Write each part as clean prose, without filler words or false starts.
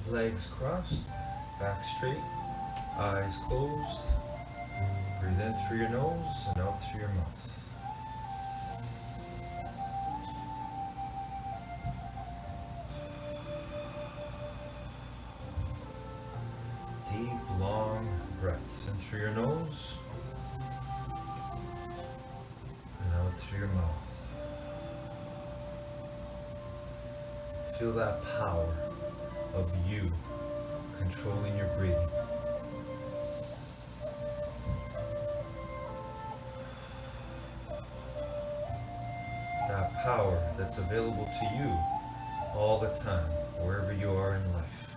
Legs crossed, back straight, eyes closed. Breathe in through your nose and out through your mouth. Deep, long breaths in through your nose and out through your mouth. Feel that power of you controlling your breathing. That power that's available to you all the time, wherever you are in life.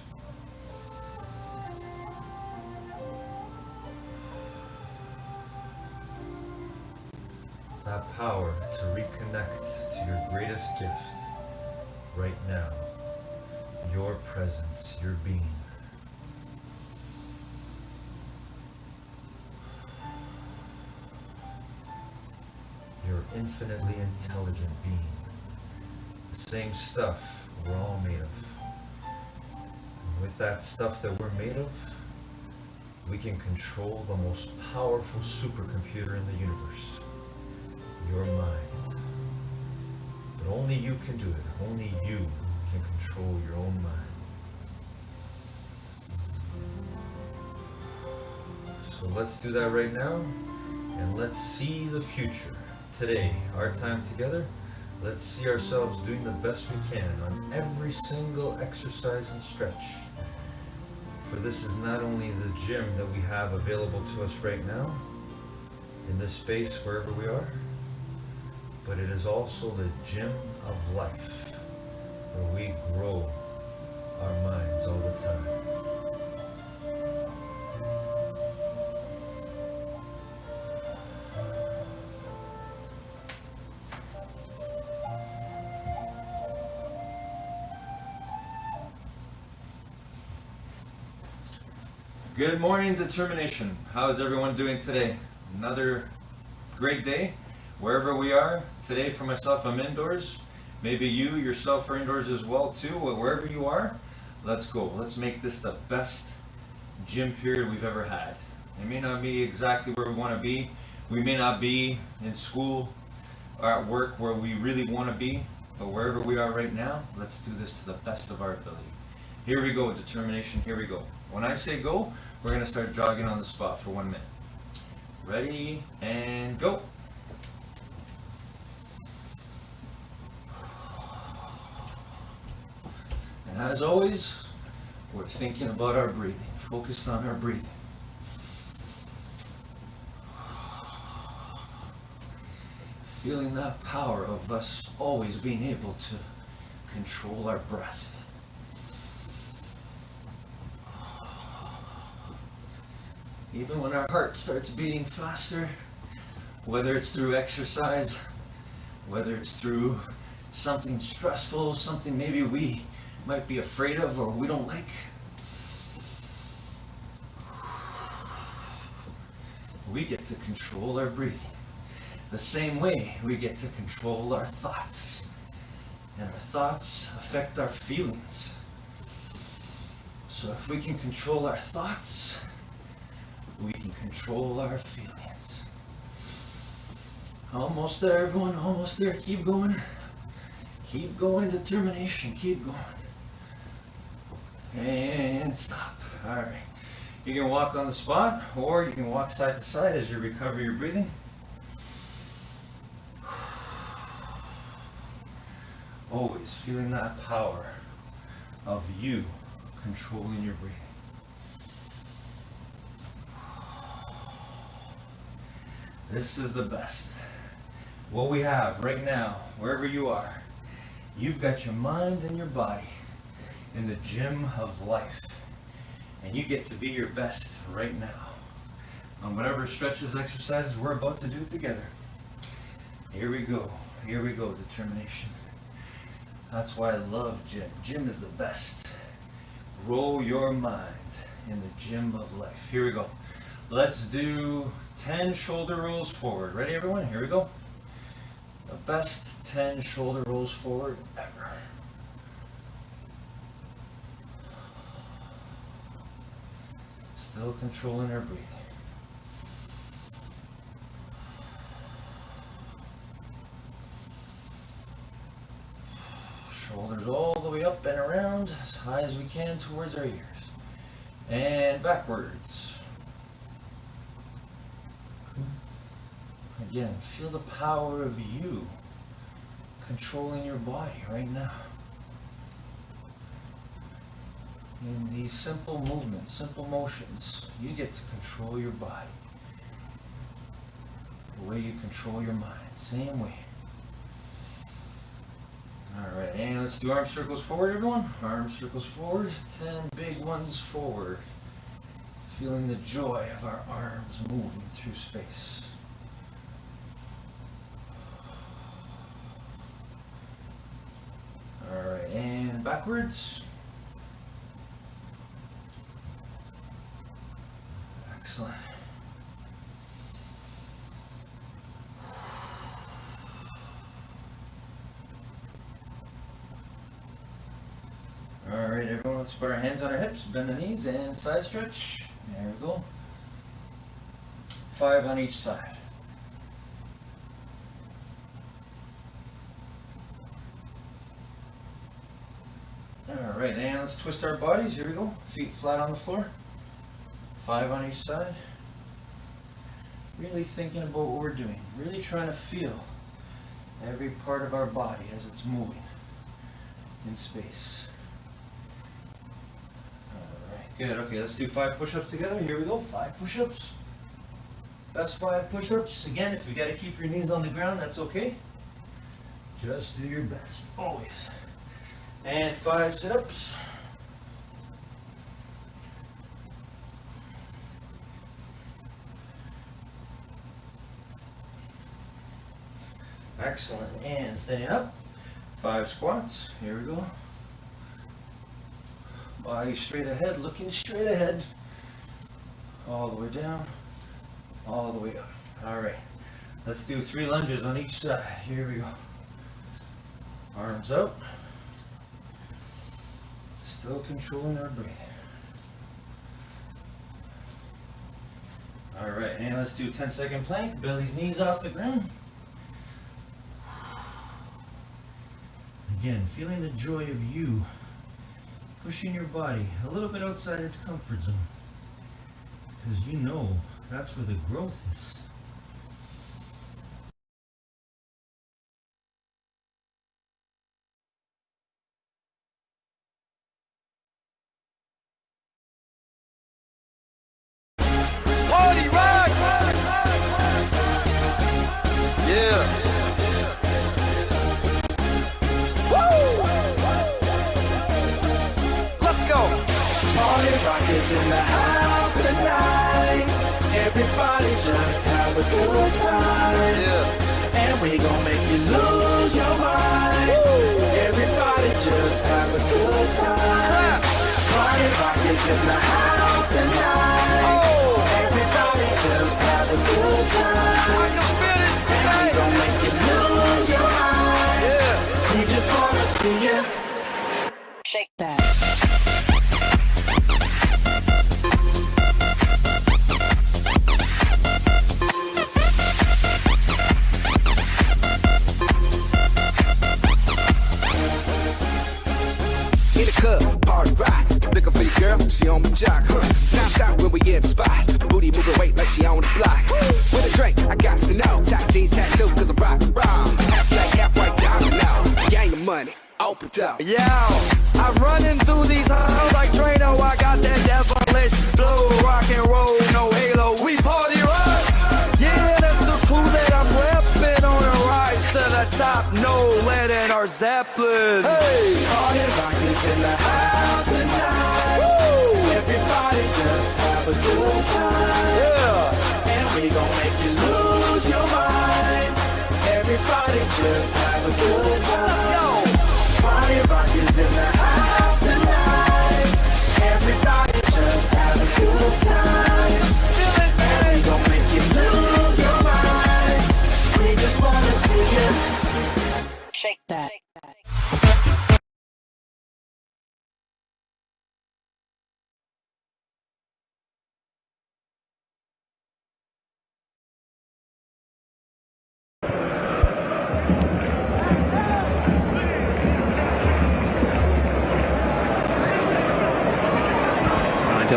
That power to reconnect to your greatest gift right now, your presence, your being. Your infinitely intelligent being. The same stuff we're all made of. And with that stuff that we're made of, we can control the most powerful supercomputer in the universe. Your mind. But only you can do it. Only you can control your own mind. So let's do that right now, and let's see the future. Today, our time together, let's see ourselves doing the best we can on every single exercise and stretch. For this is not only the gym that we have available to us right now, in this space wherever we are, but it is also the gym of life, where we grow our minds all the time. Good morning, determination. How's everyone doing today? Another great day. Wherever we are, today for myself, I'm indoors. Maybe you yourself are indoors as well too. Wherever you are, let's go. Let's make this the best gym period we've ever had. It may not be exactly where we want to be. We may not be in school or at work where we really want to be, but wherever we are right now, let's do this to the best of our ability. Here we go, determination, here we go. When I say go, we're going to start jogging on the spot for 1 minute. Ready, and go. And as always, we're thinking about our breathing, focused on our breathing. Feeling that power of us always being able to control our breath. Even when our heart starts beating faster, whether it's through exercise, whether it's through something stressful, something maybe we might be afraid of or we don't like, we get to control our breathing. The same way we get to control our thoughts. And our thoughts affect our feelings. So if we can control our thoughts, we can control our feelings. Almost there, everyone, almost there. Keep going. Keep going, determination, keep going. And stop. All right. You can walk on the spot, or you can walk side to side as you recover your breathing. Always feeling that power of you controlling your breathing. This is the best. What we have right now, wherever you are, you've got your mind and your body in the gym of life. And you get to be your best right now on whatever stretches, exercises we're about to do together. Here we go. Here we go, determination. That's why I love gym. Gym is the best. Grow your mind in the gym of life. Here we go. Let's do 10 shoulder rolls forward. Ready, everyone? Here we go. The best 10 shoulder rolls forward ever. Still controlling our breathing. Shoulders all the way up and around as high as we can towards our ears. And backwards. Again, feel the power of you controlling your body right now. In these simple movements, simple motions, you get to control your body. The way you control your mind, same way. Alright, and let's do arm circles forward, everyone. Arm circles forward, 10 big ones forward. Feeling the joy of our arms moving through space. Alright, and backwards. Excellent. Alright, everyone, let's put our hands on our hips, bend the knees, and side stretch. There we go. 5 on each side. Alright, and let's twist our bodies. Here we go. Feet flat on the floor. 5 on each side. Really thinking about what we're doing. Really trying to feel every part of our body as it's moving in space. Alright, good. Okay, let's do 5 push-ups together. Here we go. 5 push-ups. Best 5 push-ups. Again, if you got to keep your knees on the ground, that's okay. Just do your best, always. And 5 sit-ups. Excellent. And standing up. 5 squats. Here we go. Body straight ahead, looking straight ahead. All the way down. All the way up. Alright. Let's do 3 lunges on each side. Here we go. Arms out. Still controlling our breathing. Alright, and let's do a 10-second plank. Belly's knees off the ground. Again, feeling the joy of you pushing your body a little bit outside its comfort zone. Because you know that's where the growth is. Is in the house tonight. Everybody just have a good time. Yeah. And we gon' make you lose your mind. Woo. Everybody just have a good time. Party rock is in the house tonight. Oh. Everybody just have a good time. I can feel it. And we gon' make you lose your mind. Yeah. We just wanna see you shake that. Party rock, looking for your girl, she on my jock. Now stop when we in the spot. Booty moving weight like she on the block. With a drink, I got to know. Top jeans tattoo, cause I'm rock raw. Half black, half white, diamond now. Gang of money, open up. Yo, I'm running through these halls like Trano. I got that devilish flow, rock and roll, no halo. We party rock. Yeah, that's the crew that I'm repping on a rise to the top. No lead in our Zeppelin. Hey, party rock is in the house tonight. Woo! Everybody just have a good time. Yeah, and we gon' make you lose your mind. Everybody just have a good time. Let's go. Party rock is in the house tonight. Everybody just have a good time. Feel it, man. And we gon' make you lose your mind. We just wanna see you shake that.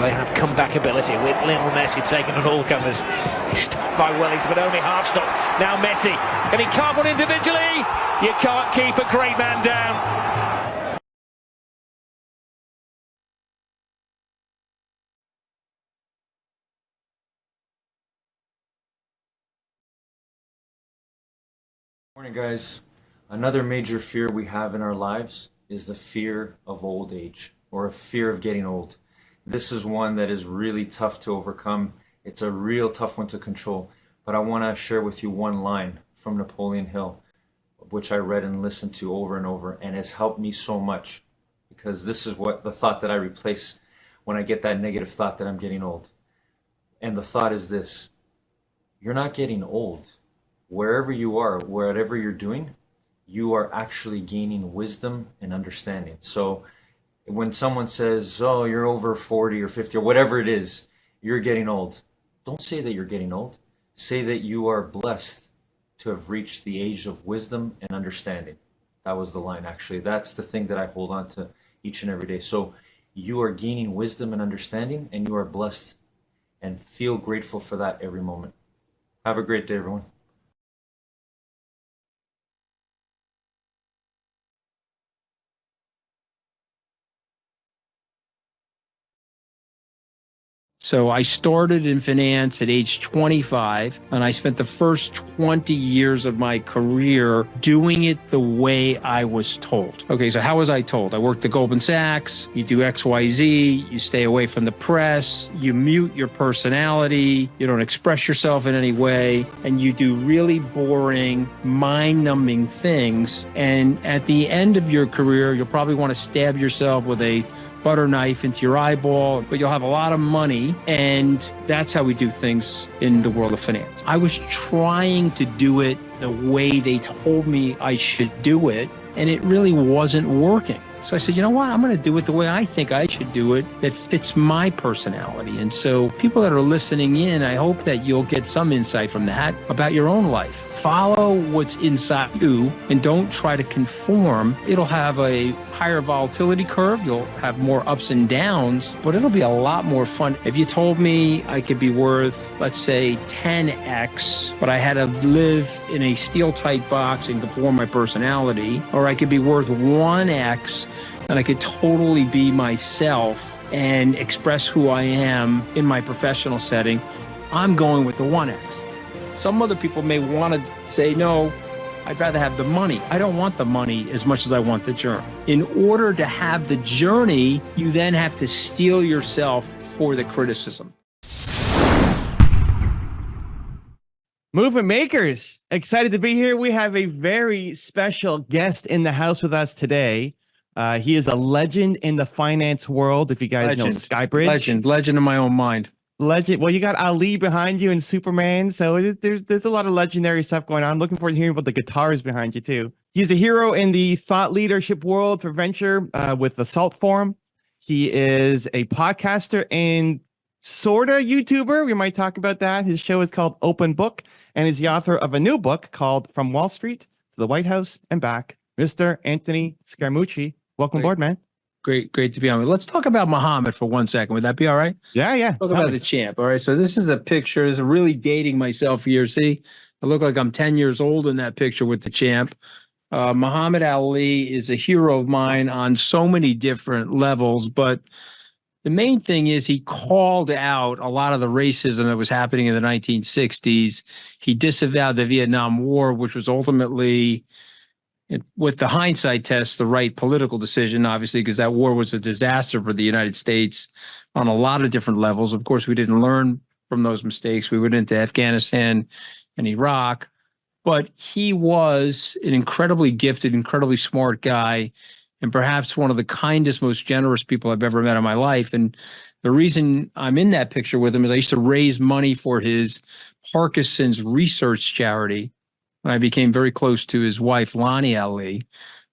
they have comeback ability with Lionel Messi taking on all comers. He's stopped by Wellington, but only half stopped. Now Messi, can he carve one individually? You can't keep a great man down. Morning, guys. Another major fear we have in our lives is the fear of old age, or a fear of getting old. This is one that is really tough to overcome. It's a real tough one to control. But I want to share with you one line from Napoleon Hill, which I read and listened to over and over, and has helped me so much, because this is what the thought that I replace when I get that negative thought that I'm getting old. And the thought is this: you're not getting old. Wherever you are, whatever you're doing, you are actually gaining wisdom and understanding. So when someone says, oh, you're over 40 or 50 or whatever it is, you're getting old, don't say that you're getting old. Say that you are blessed to have reached the age of wisdom and understanding. That was the line, actually. That's the thing that I hold on to each and every day. So you are gaining wisdom and understanding, and you are blessed, and feel grateful for that every moment. Have a great day, everyone. So I started in finance at age 25, and I spent the first 20 years of my career doing it the way I was told. Okay, so how was I told? I worked at Goldman Sachs, you do XYZ, you stay away from the press, you mute your personality, you don't express yourself in any way, and you do really boring, mind-numbing things. And at the end of your career, you'll probably want to stab yourself with a butter knife into your eyeball, but you'll have a lot of money, and that's how we do things in the world of finance. I was trying to do it the way they told me I should do it, and it really wasn't working. So I said, you know what? I'm going to do it the way I think I should do it that fits my personality. And so people that are listening in, I hope that you'll get some insight from that about your own life. Follow what's inside you and don't try to conform. It'll have a higher volatility curve. You'll have more ups and downs, but it'll be a lot more fun. If you told me I could be worth, let's say 10x, but I had to live in a steel tight box and conform my personality, or I could be worth 1x and I could totally be myself and express who I am in my professional setting, I'm going with the 1x. Some other people may want to say, no, I'd rather have the money. I don't want the money as much as I want the journey. In order to have the journey, you then have to steel yourself for the criticism. Movement makers, excited to be here. We have a very special guest in the house with us today. He is a legend in the finance world. If you guys know Skybridge. Legend in my own mind. Legend. Well, you got Ali behind you and Superman, so there's a lot of legendary stuff going on. I'm looking forward to hearing about the guitars behind you too. He's a hero in the thought leadership world for venture with the Salt Forum. He is a podcaster and sorta YouTuber. We might talk about that. His show is called Open Book, and he's the author of a new book called From Wall Street to the White House and Back. Mr. Anthony Scaramucci, welcome aboard, man. Great to be on. Let's talk about Muhammad for 1 second. Would that be all right? Yeah. Talk about the champ. All right. So this is a picture. This is really dating myself here. See, I look like I'm 10 years old in that picture with the champ. Muhammad Ali is a hero of mine on so many different levels, but the main thing is he called out a lot of the racism that was happening in the 1960s. He disavowed the Vietnam War, which was ultimately, with the hindsight test, the right political decision, obviously, because that war was a disaster for the United States on a lot of different levels. Of course, we didn't learn from those mistakes. We went into Afghanistan and Iraq, but he was an incredibly gifted, incredibly smart guy, and perhaps one of the kindest, most generous people I've ever met in my life. And the reason I'm in that picture with him is I used to raise money for his Parkinson's research charity when I became very close to his wife, Lonnie Ali.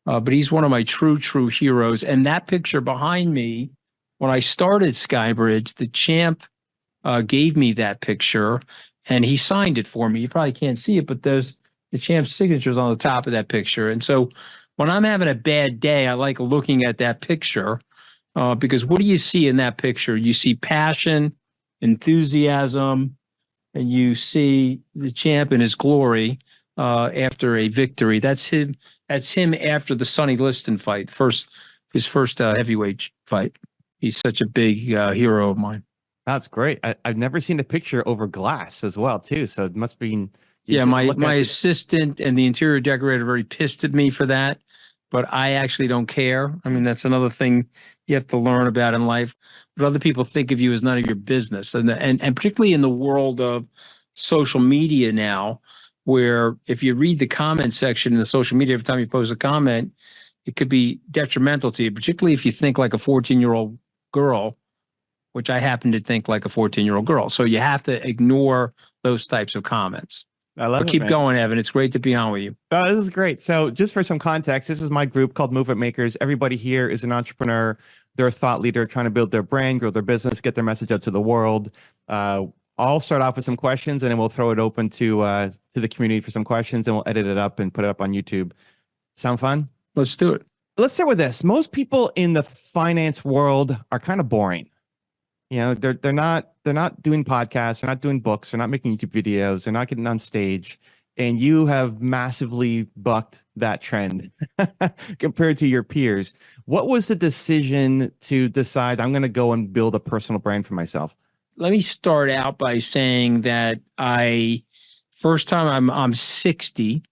But he's one of my true heroes. And that picture behind me, when I started Skybridge, the champ gave me that picture and he signed it for me. You probably can't see it, but there's the champ's signatures on the top of that picture. And so when I'm having a bad day, I like looking at that picture Because what do you see in that picture? You see passion, enthusiasm, and you see the champ in his glory after a victory. That's him. That's him after the Sonny Liston fight, his first heavyweight fight. He's such a big hero of mine. That's great. I've never seen a picture over glass as well, too. So it must be. Yeah, my assistant and the interior decorator are very pissed at me for that, but I actually don't care. I mean, that's another thing you have to learn about in life. What other people think of you is none of your business, and particularly in the world of social media now, where if you read the comment section in the social media every time you post a comment, it could be detrimental to you, particularly if you think like a 14-year-old girl, which I happen to think like a 14-year-old girl. So you have to ignore those types of comments. I love but it, keep man. going, Evan. It's great to be on with you. This is great. So just for some context, this is my group called Movement Makers. Everybody here is an entrepreneur. They're a thought leader trying to build their brand, grow their business, get their message out to the world. I'll start off with some questions, and then we'll throw it open to the community for some questions, and we'll edit it up and put it up on YouTube. Sound fun? Let's do it. Let's start with this. Most people in the finance world are kind of boring. You know, they're not doing podcasts, they're not doing books, they're not making YouTube videos, they're not getting on stage. And you have massively bucked that trend compared to your peers. What was the decision to decide I'm going to go and build a personal brand for myself? Let me start out by saying that first time I'm 60.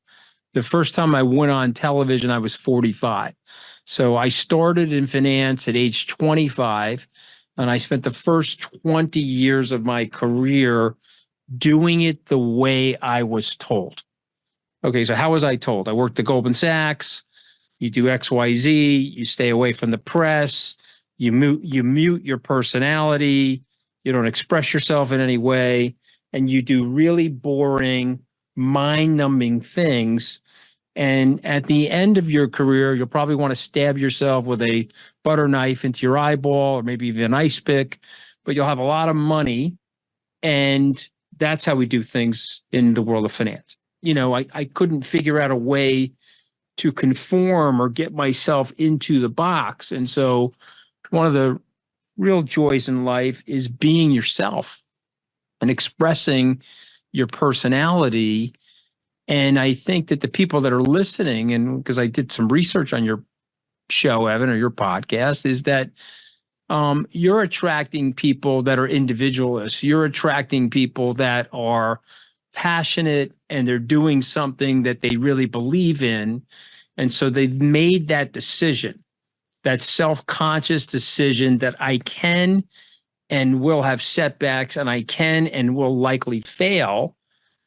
The first time I went on television, I was 45. So I started in finance at age 25, and I spent the first 20 years of my career doing it the way I was told. Okay, so how was I told? I worked at Goldman Sachs. You do XYZ. You stay away from the press. You mute your personality. You don't express yourself in any way, and you do really boring, mind-numbing things. And at the end of your career, you'll probably want to stab yourself with a butter knife into your eyeball, or maybe even an ice pick, but you'll have a lot of money. And that's how we do things in the world of finance. You know, I couldn't figure out a way to conform or get myself into the box. And so one of the real joys in life is being yourself and expressing your personality. And I think that the people that are listening, and because I did some research on your show, Evan, or your podcast, is that you're attracting people that are individualists. You're attracting people that are passionate and they're doing something that they really believe in. And so they've made that decision, that self-conscious decision that I can and will have setbacks, and I can and will likely fail,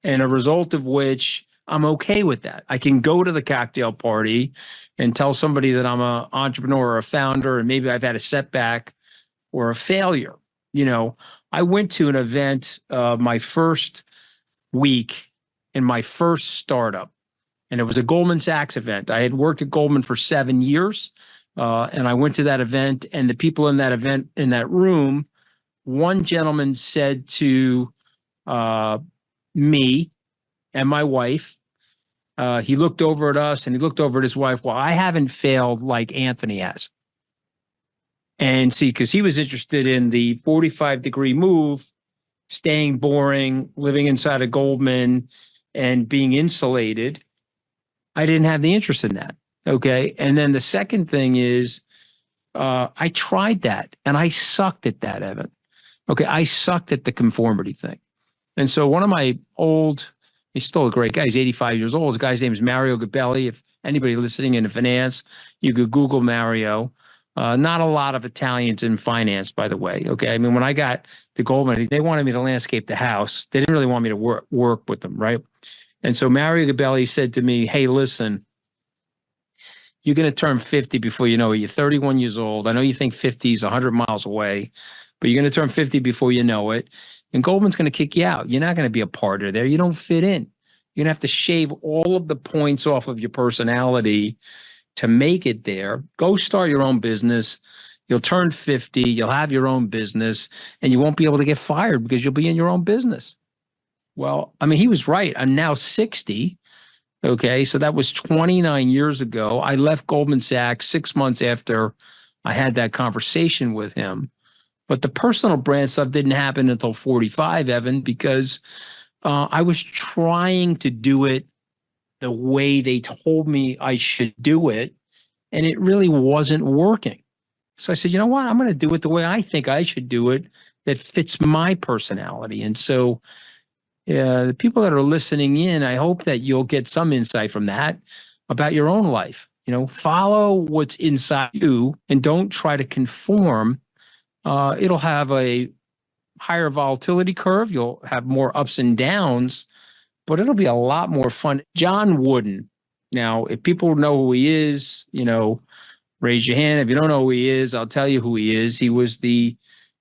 and a result of which I'm okay with that. I can go to the cocktail party and tell somebody that I'm an entrepreneur or a founder, and maybe I've had a setback or a failure. You know, I went to an event my first week in my first startup, and it was a Goldman Sachs event. I had worked at Goldman for 7 years, and I went to that event, and the people in that event, in that room, one gentleman said to me and my wife, he looked over at us and he looked over at his wife, well, I haven't failed like Anthony has. And see, because he was interested in the 45-degree move, staying boring, living inside of Goldman and being insulated. I didn't have the interest in that. Okay. And then the second thing is I tried that and I sucked at that, Evan. Okay. I sucked at the conformity thing. And so one of my he's still a great guy. He's 85 years old. His guy's name is Mario Gabelli. If anybody listening in finance, you could Google Mario. Not a lot of Italians in finance, by the way. Okay. I mean, when I got to Goldman, they wanted me to landscape the house. They didn't really want me to work with them. Right. And so Mario Gabelli said to me, hey, listen, you're going to turn 50 before you know it. You're 31 years old. I know you think 50 is 100 miles away, but you're going to turn 50 before you know it. And Goldman's going to kick you out. You're not going to be a part of there. You don't fit in. You're going to have to shave all of the points off of your personality to make it there. Go start your own business. You'll turn 50. You'll have your own business, and you won't be able to get fired because you'll be in your own business. Well, I mean, he was right. I'm now 60. Okay. So that was 29 years ago. I left Goldman Sachs 6 months after I had that conversation with him. But the personal brand stuff didn't happen until 45, Evan, because I was trying to do it the way they told me I should do it, and it really wasn't working. So I said, you know what? I'm going to do it the way I think I should do it that fits my personality. And so the people that are listening in, I hope that you'll get some insight from that about your own life. Follow what's inside you and don't try to conform. It'll have a higher volatility curve. You'll have more ups and downs, but it'll be a lot more fun. John Wooden. Now, if people know who he is, raise your hand. If you don't know who he is, I'll tell you who he is. He was the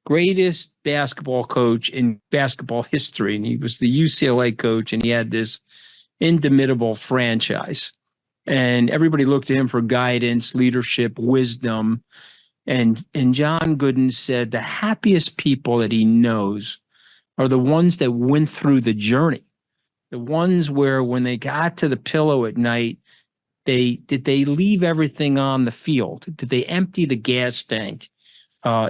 greatest basketball coach in basketball history, and he was the UCLA coach, and he had this indomitable franchise. And everybody looked to him for guidance, leadership, wisdom. And John Gooden said the happiest people that he knows are the ones that went through the journey, the ones where when they got to the pillow at night, did they leave everything on the field? Did they empty the gas tank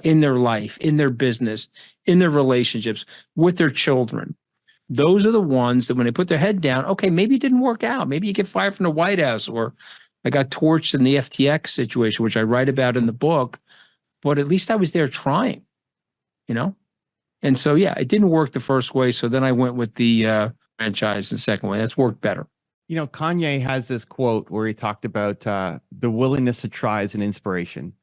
in their life, in their business, in their relationships, with their children? Those are the ones that when they put their head down, okay, maybe it didn't work out. Maybe you get fired from the White House, or I got torched in the FTX situation, which I write about in the book, but at least I was there trying, And so, yeah, it didn't work the first way. So then I went with the franchise the second way. That's worked better. Kanye has this quote where he talked about the willingness to try as an inspiration,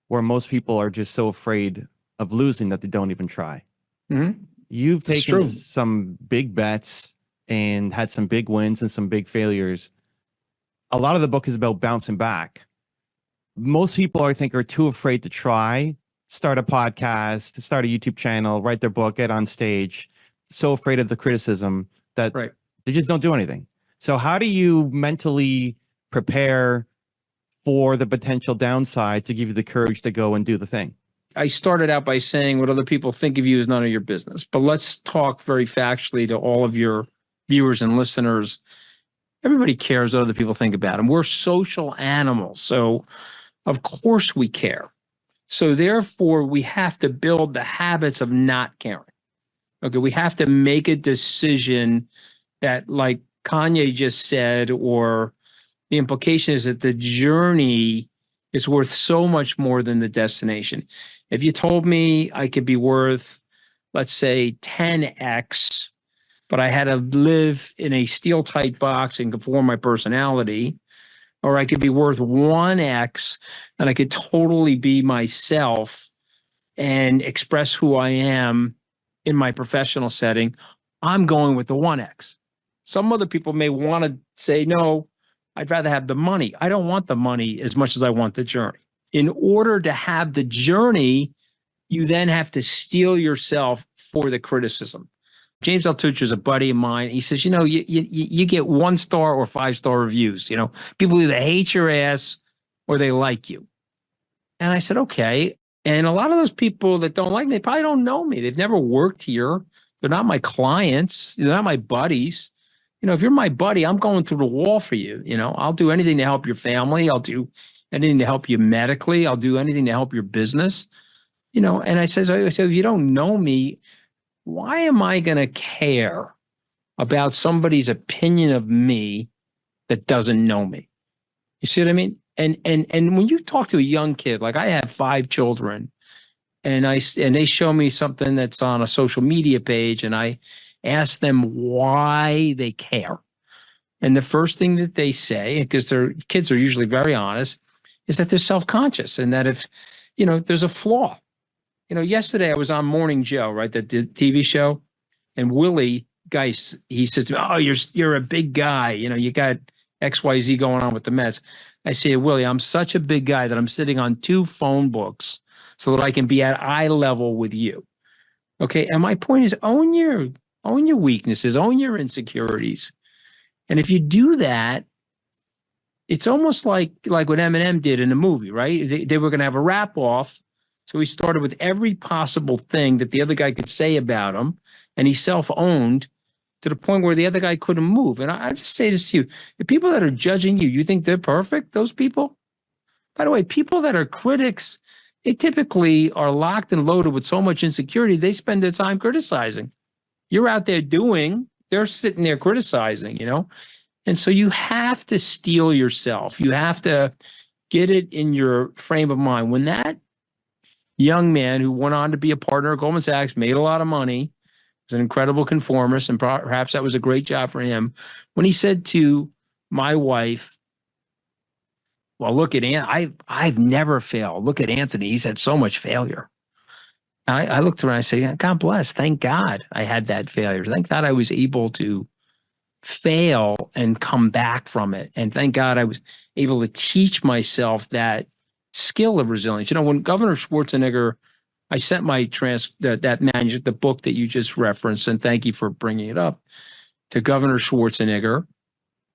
where most people are just so afraid of losing that they don't even try. Mm-hmm. You've taken some big bets and had some big wins and some big failures. A lot of the book is about bouncing back. Most people, I think, are too afraid to try, start a podcast, start a YouTube channel, write their book, get on stage, so afraid of the criticism that they just don't do anything. So how do you mentally prepare for the potential downside to give you the courage to go and do the thing? I started out by saying what other people think of you is none of your business. But let's talk very factually to all of your viewers and listeners. Everybody cares what other people think about them. We're social animals. So, of course, we care. So, therefore, we have to build the habits of not caring. Okay, we have to make a decision that, like Kanye just said, or the implication is that the journey is worth so much more than the destination. If you told me I could be worth, let's say, 10x, but I had to live in a steel tight box and conform my personality, or I could be worth 1x and I could totally be myself and express who I am in my professional setting, I'm going with the 1x. Some other people may want to say, no, I'd rather have the money. I don't want the money as much as I want the journey. In order to have the journey, you then have to steel yourself for the criticism. James Altucher is a buddy of mine. He says, you get 1-star or 5-star reviews. People either hate your ass or they like you. And I said, okay. And a lot of those people that don't like me, they probably don't know me. They've never worked here. They're not my clients. They're not my buddies. If you're my buddy, I'm going through the wall for you. I'll do anything to help your family. I'll do anything to help you medically. I'll do anything to help your business. And I said, if you don't know me, why am I going to care about somebody's opinion of me that doesn't know me? You see what I mean? And when you talk to a young kid, like I have 5 children, and they show me something that's on a social media page, and I ask them why they care. And the first thing that they say, because their kids are usually very honest, is that they're self-conscious and that if, there's a flaw. Yesterday I was on Morning Joe, right, the TV show, and Willie Geist, he says to me, oh, you're a big guy. You got XYZ going on with the Mets. I say, Willie, I'm such a big guy that I'm sitting on 2 phone books so that I can be at eye level with you. Okay. And my point is own your weaknesses, own your insecurities. And if you do that, it's almost like what Eminem did in the movie, right? They were going to have a rap off. So he started with every possible thing that the other guy could say about him, and he self-owned to the point where the other guy couldn't move. And I just say this to you, the people that are judging you, you think they're perfect, those people? By the way, people that are critics, they typically are locked and loaded with so much insecurity, they spend their time criticizing. You're out there doing, they're sitting there criticizing, you know? And so you have to steel yourself. You have to get it in your frame of mind. When that young man who went on to be a partner at Goldman Sachs, made a lot of money, was an incredible conformist, and perhaps that was a great job for him. When he said to my wife, well, look at I've never failed. Look at Anthony. He's had so much failure. I looked around and I said, God bless. Thank God I had that failure. Thank God I was able to fail and come back from it. And thank God I was able to teach myself that skill of resilience. You know, when Governor Schwarzenegger, I sent my that manuscript, the book that you just referenced, and thank you for bringing it up, to Governor Schwarzenegger.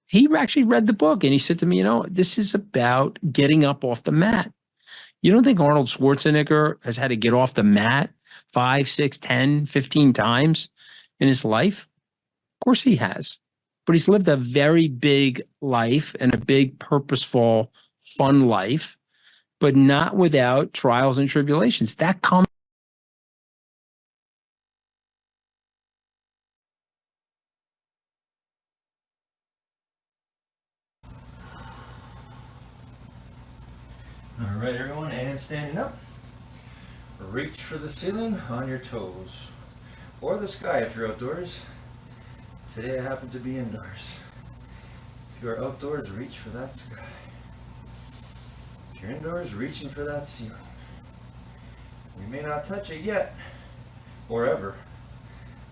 He actually read the book and he said to me, you know, this is about getting up off the mat. You don't think Arnold Schwarzenegger has had to get off the mat 5, 6, 10, 15 times in his life? Of course he has. But he's lived a very big life and a big, purposeful, fun life, but not without trials and tribulations. That comes. All right, everyone, and standing up. Reach for the ceiling on your toes, or the sky if you're outdoors. Today I happen to be indoors. If you are outdoors, reach for that sky. If you're indoors, reaching for that ceiling. We may not touch it yet, or ever,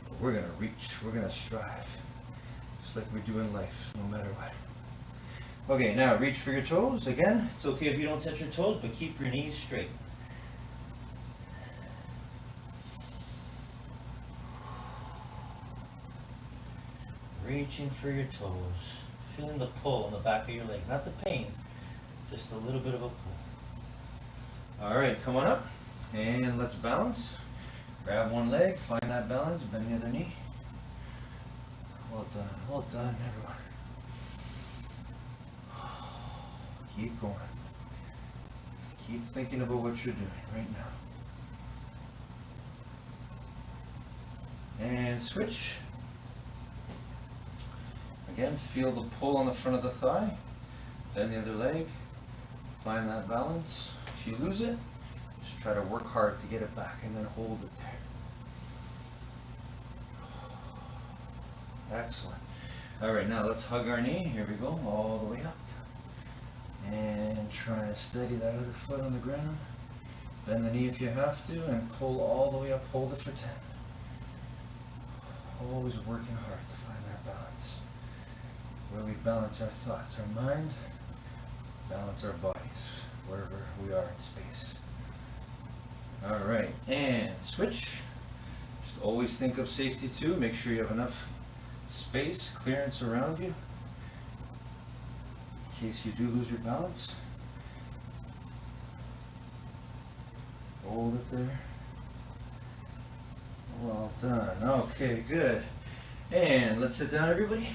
but we're going to reach, we're going to strive, just like we do in life, no matter what. Okay, now reach for your toes. Again, it's okay if you don't touch your toes, but keep your knees straight. Reaching for your toes. Feeling the pull on the back of your leg. Not the pain, just a little bit of a pull. Alright, come on up. And let's balance. Grab one leg, find that balance, bend the other knee. Well done, everyone. Keep going. Keep thinking about what you're doing right now. And switch. Again, feel the pull on the front of the thigh. Bend the other leg. Find that balance. If you lose it, just try to work hard to get it back and then hold it there. Excellent. Alright, now let's hug our knee. Here we go, all the way up. And try to steady that other foot on the ground. Bend the knee if you have to, and pull all the way up. Hold it for 10. Always working hard to find that balance. Where we balance our thoughts, our mind, balance our bodies, wherever we are in space. Alright, and switch. Just always think of safety too. Make sure you have enough space, clearance around you, in case you do lose your balance. Hold it there. Well done. Okay, good. And let's sit down, everybody.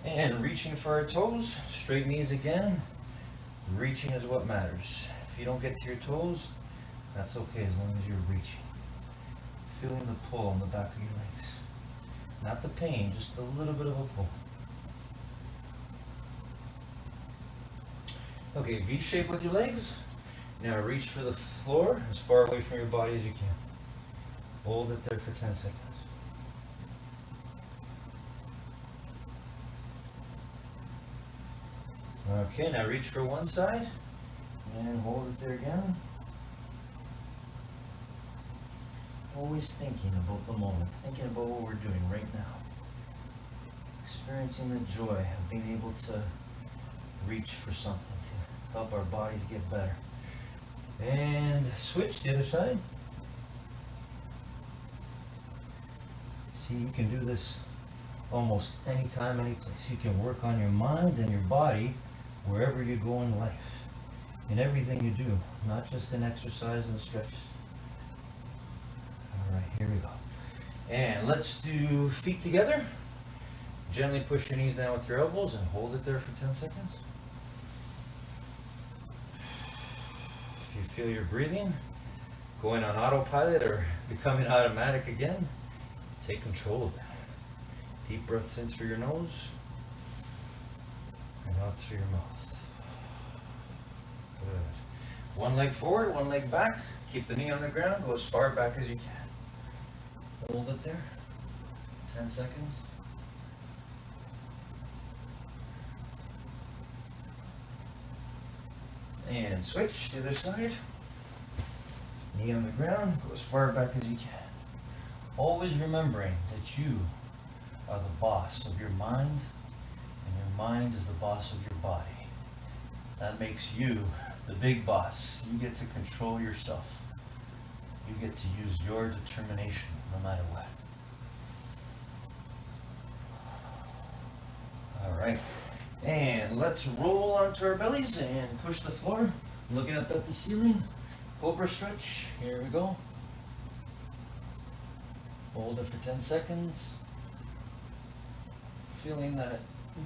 And reaching for our toes. Straight knees again. Reaching is what matters. If you don't get to your toes, that's okay as long as you're reaching. Feeling the pull on the back of your legs. Not the pain, just a little bit of a pull. Okay, V shape with your legs. Now reach for the floor as far away from your body as you can. Hold it there for 10 seconds. Okay, now reach for one side and hold it there again. Always thinking about the moment, thinking about what we're doing right now. Experiencing the joy of being able to reach for something to help our bodies get better. And switch the other side. See, you can do this almost anytime, any place. You can work on your mind and your body wherever you go in life, in everything you do, not just in exercise and stretches. All right, here we go. And let's do feet together. Gently push your knees down with your elbows and hold it there for 10 seconds. feel your breathing going on autopilot or becoming automatic again, take control of that. Deep breaths in through your nose and out through your mouth. Good. One leg forward, one leg back. Keep the knee on the ground. Go as far back as you can. Hold it there. 10 seconds. And switch to the other side. Knee on the ground. Go as far back as you can. Always remembering that you are the boss of your mind, and your mind is the boss of your body. That makes you the big boss. You get to control yourself. You get to use your determination no matter what. All right. And let's roll onto our bellies and push the floor. Looking up at the ceiling. Cobra stretch. Here we go. Hold it for 10 seconds. Feeling that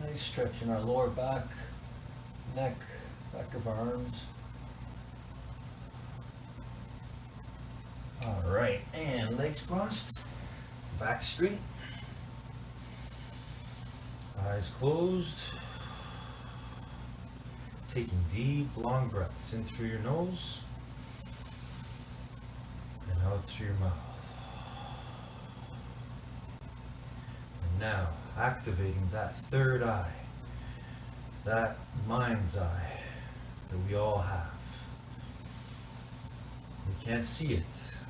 nice stretch in our lower back, neck, back of our arms. All right, and legs crossed, back straight, eyes closed. Taking deep, long breaths in through your nose and out through your mouth. And now, activating that third eye, that mind's eye that we all have. We can't see it,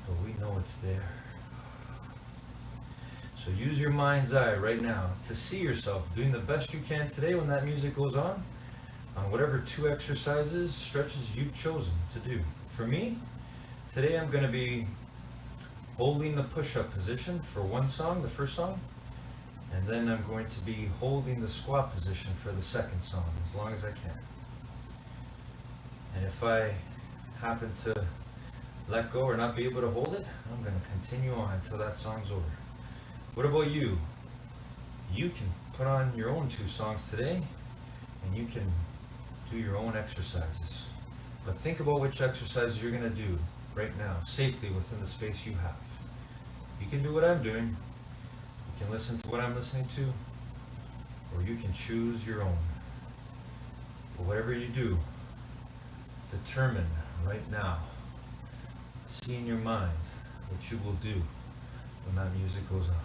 but we know it's there. So use your mind's eye right now to see yourself doing the best you can today when that music goes on whatever 2 exercises, stretches you've chosen to do. For me, today I'm going to be holding the push-up position for one song, the first song, and then I'm going to be holding the squat position for the second song, as long as I can. And if I happen to let go or not be able to hold it, I'm going to continue on until that song's over. What about you? You can put on your own 2 songs today, and you can do your own exercises. But think about which exercises you're going to do right now, safely within the space you have. You can do what I'm doing. You can listen to what I'm listening to, or you can choose your own. But whatever you do, determine right now, see in your mind what you will do when that music goes on.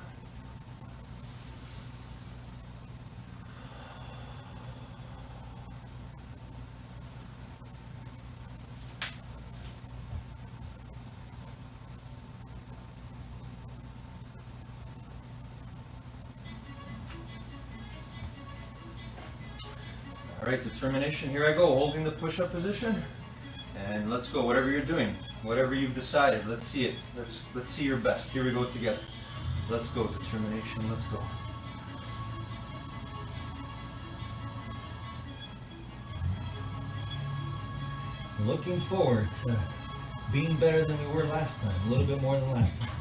All right, determination, here I go, holding the push-up position, and let's go, whatever you're doing, whatever you've decided, let's see it, let's see your best, here we go together, let's go, determination, let's go. Looking forward to being better than we were last time, a little bit more than last time.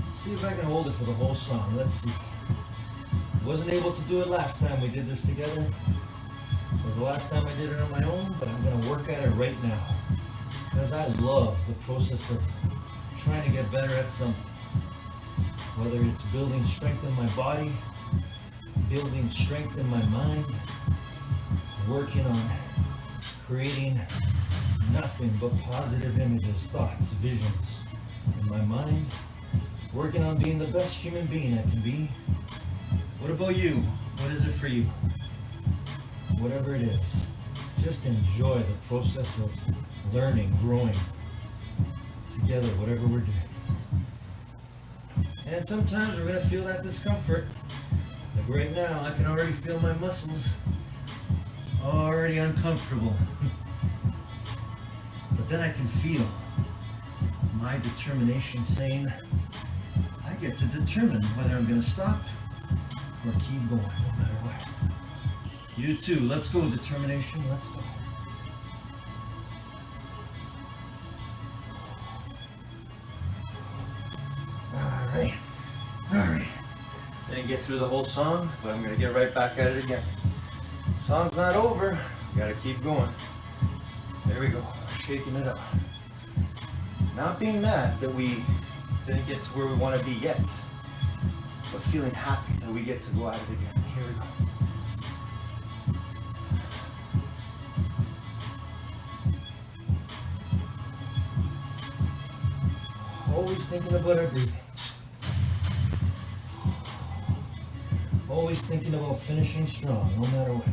See if I can hold it for the whole song, let's see. Wasn't able to do it last time we did this together. Or the last time I did it on my own, but I'm going to work at it right now. Because I love the process of trying to get better at something. Whether it's building strength in my body, building strength in my mind, working on creating nothing but positive images, thoughts, visions in my mind, working on being the best human being I can be. What about you? What is it for you? Whatever it is, just enjoy the process of learning, growing together, whatever we're doing. And sometimes we're going to feel that discomfort. Like right now, I can already feel my muscles already uncomfortable. But then I can feel my determination saying, I get to determine whether I'm going to stop or keep going, no matter what. You too, let's go, determination, let's go. Alright. Didn't get through the whole song, but I'm gonna get right back at it again. Song's not over, gotta keep going. There we go. shaking it up. Not being mad that we didn't get to where we want to be yet, but feeling happy that we get to go at it again. Here we go. Always thinking about our breathing. Always thinking about finishing strong, no matter what.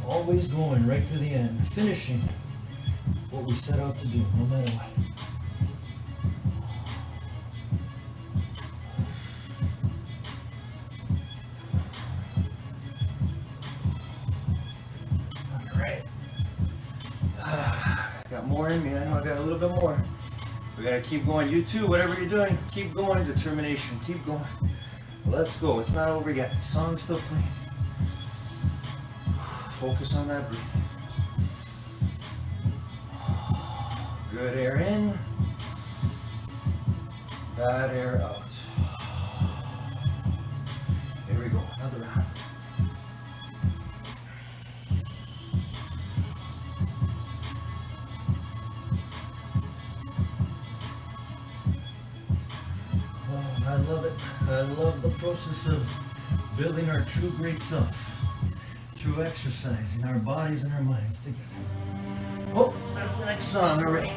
Always going right to the end, finishing what we set out to do, no matter what. All right. Got more in me. I know I got a little bit more. We gotta keep going. You too, whatever you're doing, keep going. Determination, keep going. Let's go. It's not over yet. The song's still playing. Focus on that breathing. Good air in. Bad air out. Here we go. Another round. Oh, I love it. I love the process of building our true great self through exercising our bodies and our minds together. Oh, that's the next song. All right.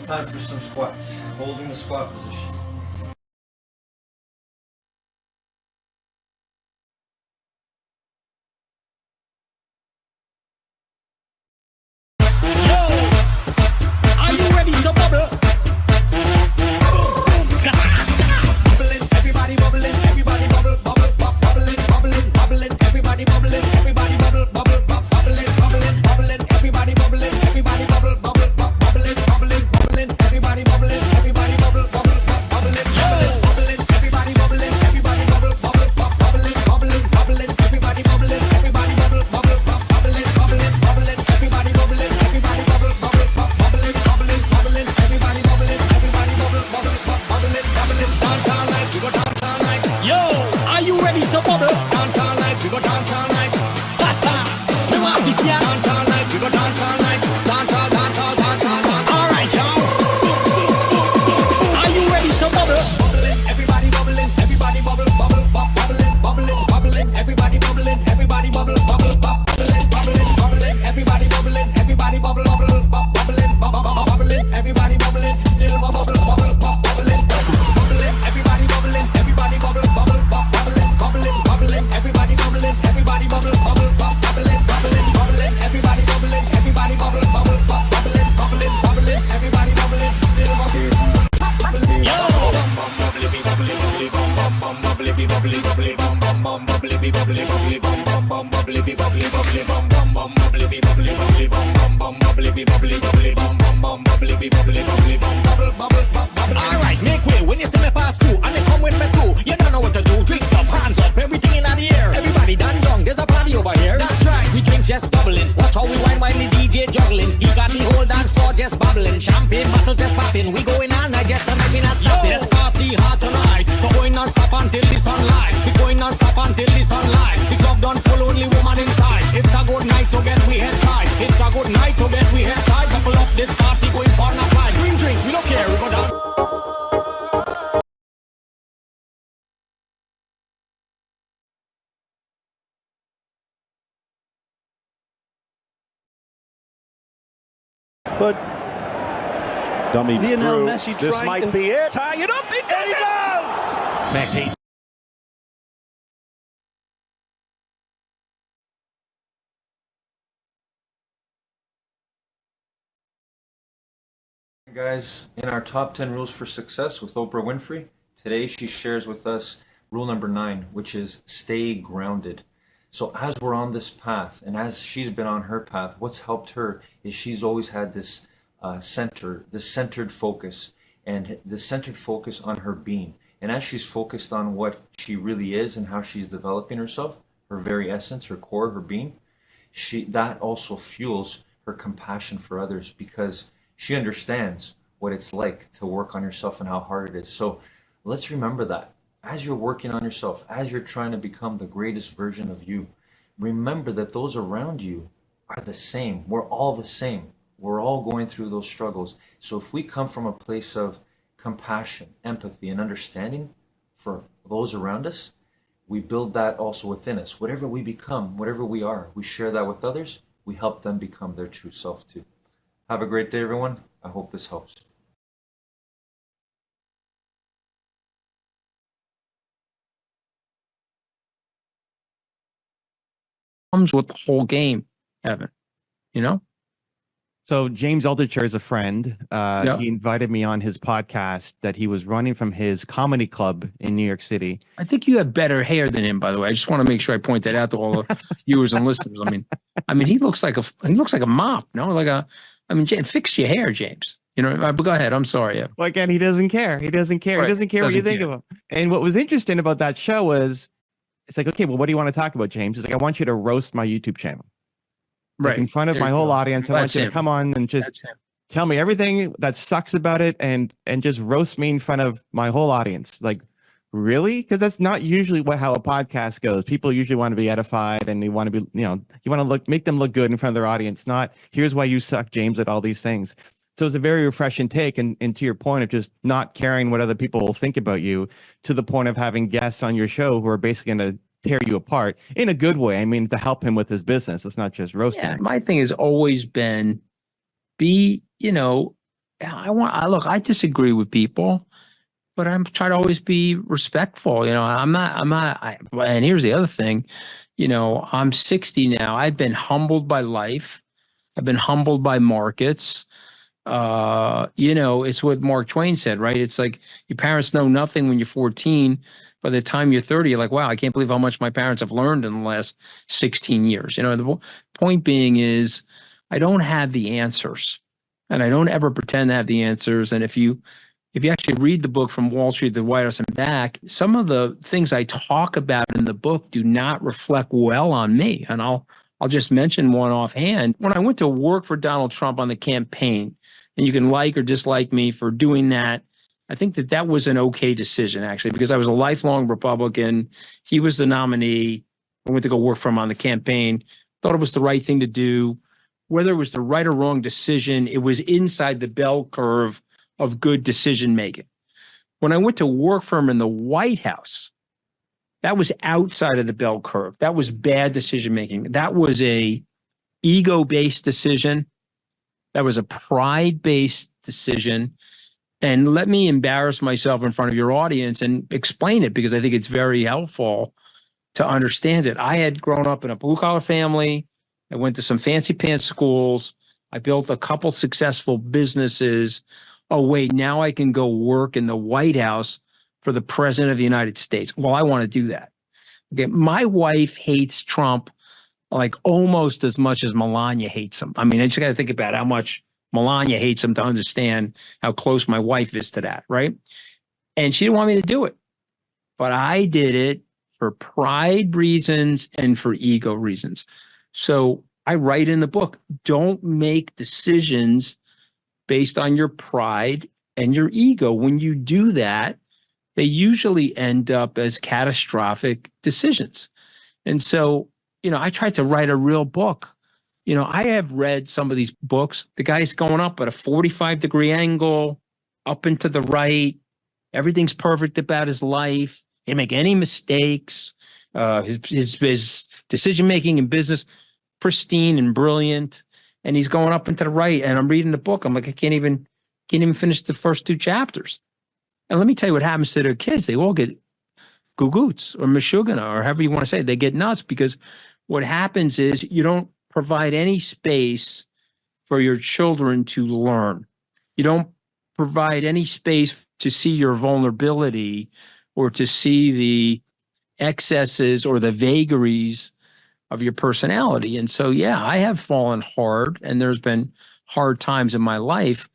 Time for some squats. Holding the squat position. Are you ready to bubble? Everybody bubbling, everybody bubble, bubble, bubbling, bubbling, bubbling, everybody bubbling, everybody bubble, bubble, bubbling, bubbling, bubbling, everybody bubbling, everybody bubble, bubble, bubbling, bubbling, bubbling, everybody bubbling, everybody bubble, bubble, bubbling, bubbling, everybody bubbling, everybody bubble, bubble, bubbling, bubbling, bubbling, everybody bubbling, everybody bubble, bubble, bubbling, bubbling, bubbling, everybody bubbling, everybody bubble, bubble, bubbling, bubbling, bubbling, everybody bubbling, everybody bubble, bubble, bubbling, bubbling, dance all night, we go dance all night. Yo, are you ready to bubble? Dance all night, we go dance all night. Ha ha, we want this year. Dance all night, we go dance all night. Dance all, dance all, dance all, dance. All right, y'all. Are you ready to bubble? Bubbling, everybody bubbling, everybody bubble, bubble, bubbling, bubbling, bubbling, everybody bubbling, everybody bubble, bubble, bubbling, bubbling, bubbling, everybody bubbling, everybody bubble, bubble, bubbling, bubbling, everybody bubbling, little bubble, bubble, bubbling, bubbling, everybody bubbling, everybody bubble, bubble, bubbling, bubbling, bubbling, everybody bubbling, everybody bubble, bubble, bubbling, bubbling, bubbling, everybody bubbling, everybody bubble, bubble, bubbling, bubbling, bubbling, everybody bubbling, little bubble. Yo! Bubbly, bubbly, bubbly, bum bum bum, bubbly, bubbly, bubbly, bum bum bum, bubbly, bubbly, bubbly, bum bum bum, bubbly, bubbly, bubbly, bum bum bum, bubbly, bubbly, bubbly, bum bum bum, bubbly, bubbly, bubbly, bum bum bum, bubbly, bubbly, bubbly, bum bubble, bubble, bubble. All right, make way when you see me pass through, and they come with me too. You don't know what to do. Drinks up, hands up, everything in the air. Everybody done young, there's a party over here. That's right, we drink just bubbling. Watch how we wine while the DJ juggling. He got the whole dance floor just bubbling. Champagne bottles just popping. We going all night, just a night not stopping. Let's party hard tonight. So going non-stop until the sunlight. We going non-stop until the sunlight. The club done full, only woman inside. It's a good night to get we head tight. It's a good night to get we head tight. Couple up this party going for a flight. Drink drinks, we don't care, we go down. But dummy Lionel through. Messi This trying might to be it. tie it up. It does. He does. Messi. Guys, in our top 10 rules for success with Oprah Winfrey, today she shares with us rule number 9, which is stay grounded. So as we're on this path, and as she's been on her path, what's helped her is she's always had this centered focus, and the centered focus on her being. And as she's focused on what she really is and how she's developing herself, her very essence, her core, her being, that also fuels her compassion for others, because she understands what it's like to work on yourself and how hard it is. So let's remember that as you're working on yourself, as you're trying to become the greatest version of you, remember that those around you are the same. We're all the same. We're all going through those struggles. So if we come from a place of compassion, empathy, and understanding for those around us, we build that also within us. Whatever we become, whatever we are, we share that with others. We help them become their true self too. Have a great day, everyone. I hope this helps. Comes with the whole game, Evan. You know? So James Altucher is a friend. Yeah. He invited me on his podcast that he was running from his comedy club in New York City. I think you have better hair than him, by the way. I just want to make sure I point that out to all the viewers and listeners. I mean, he looks like a mop, no? James, fix your hair, James. You know, but go ahead. I'm sorry. Yeah. Well, again, he doesn't care. He doesn't care. Right. He doesn't care what you Doesn't think care. of him. And what was interesting about that show was, it's like, okay, well, what do you want to talk about, James? It's like, I want you to roast my YouTube channel. Like, Right. in front of There my you whole go. audience. I want That's you to him. come on and just That's him. tell me everything that sucks about it and just roast me in front of my whole audience. Like, really? Because that's not usually how a podcast goes. People usually want to be edified and they want to be, you want to make them look good in front of their audience, not here's why you suck, James, at all these things. So it's a very refreshing take. And to your point of just not caring what other people will think about you, to the point of having guests on your show who are basically going to tear you apart in a good way. I mean, to help him with his business. It's not just roasting. Yeah, my thing has always been I disagree with people, but I'm trying to always be respectful. And here's the other thing, I'm 60 now. I've been humbled by life. I've been humbled by markets. It's what Mark Twain said, right? It's like your parents know nothing when you're 14. By the time you're 30, you're like, wow, I can't believe how much my parents have learned in the last 16 years. The point being is I don't have the answers, and I don't ever pretend to have the answers. And if you actually read the book From Wall Street to the White House and Back, some of the things I talk about in the book do not reflect well on me. And I'll just mention one offhand. When I went to work for Donald Trump on the campaign, and you can like or dislike me for doing that, I think that was an okay decision, actually, because I was a lifelong Republican. He was the nominee. I went to go work for him on the campaign. Thought it was the right thing to do. Whether it was the right or wrong decision, it was inside the bell curve of good decision making. When I went to work for him in the White House, that was outside of the bell curve. That was bad decision making. That was a ego-based decision. That was a pride-based decision. And let me embarrass myself in front of your audience and explain it, because I think it's very helpful to understand it. I had grown up in a blue-collar family. I went to some fancy pants schools. I built a couple successful businesses. Oh, wait, now I can go work in the White House for the President of the United States. Well, I want to do that. Okay, my wife hates Trump like almost as much as Melania hates him. I mean, I just got to think about how much Melania hates him to understand how close my wife is to that, right? And she didn't want me to do it. But I did it for pride reasons and for ego reasons. So I write in the book, don't make decisions based on your pride and your ego. When you do that, they usually end up as catastrophic decisions. And so, I tried to write a real book. I have read some of these books. The guy's going up at a 45-degree angle, up and to the right. Everything's perfect about his life. He didn't make any mistakes. His decision-making in business, pristine and brilliant. And he's going up and to the right. And I'm reading the book. I'm like, I can't even finish the first 2 chapters. And let me tell you what happens to their kids. They all get gugoots or mashugana or however you want to say it. They get nuts, because what happens is you don't provide any space for your children to learn. You don't provide any space to see your vulnerability or to see the excesses or the vagaries of your personality. And so, yeah, I have fallen hard, and there's been hard times in my life,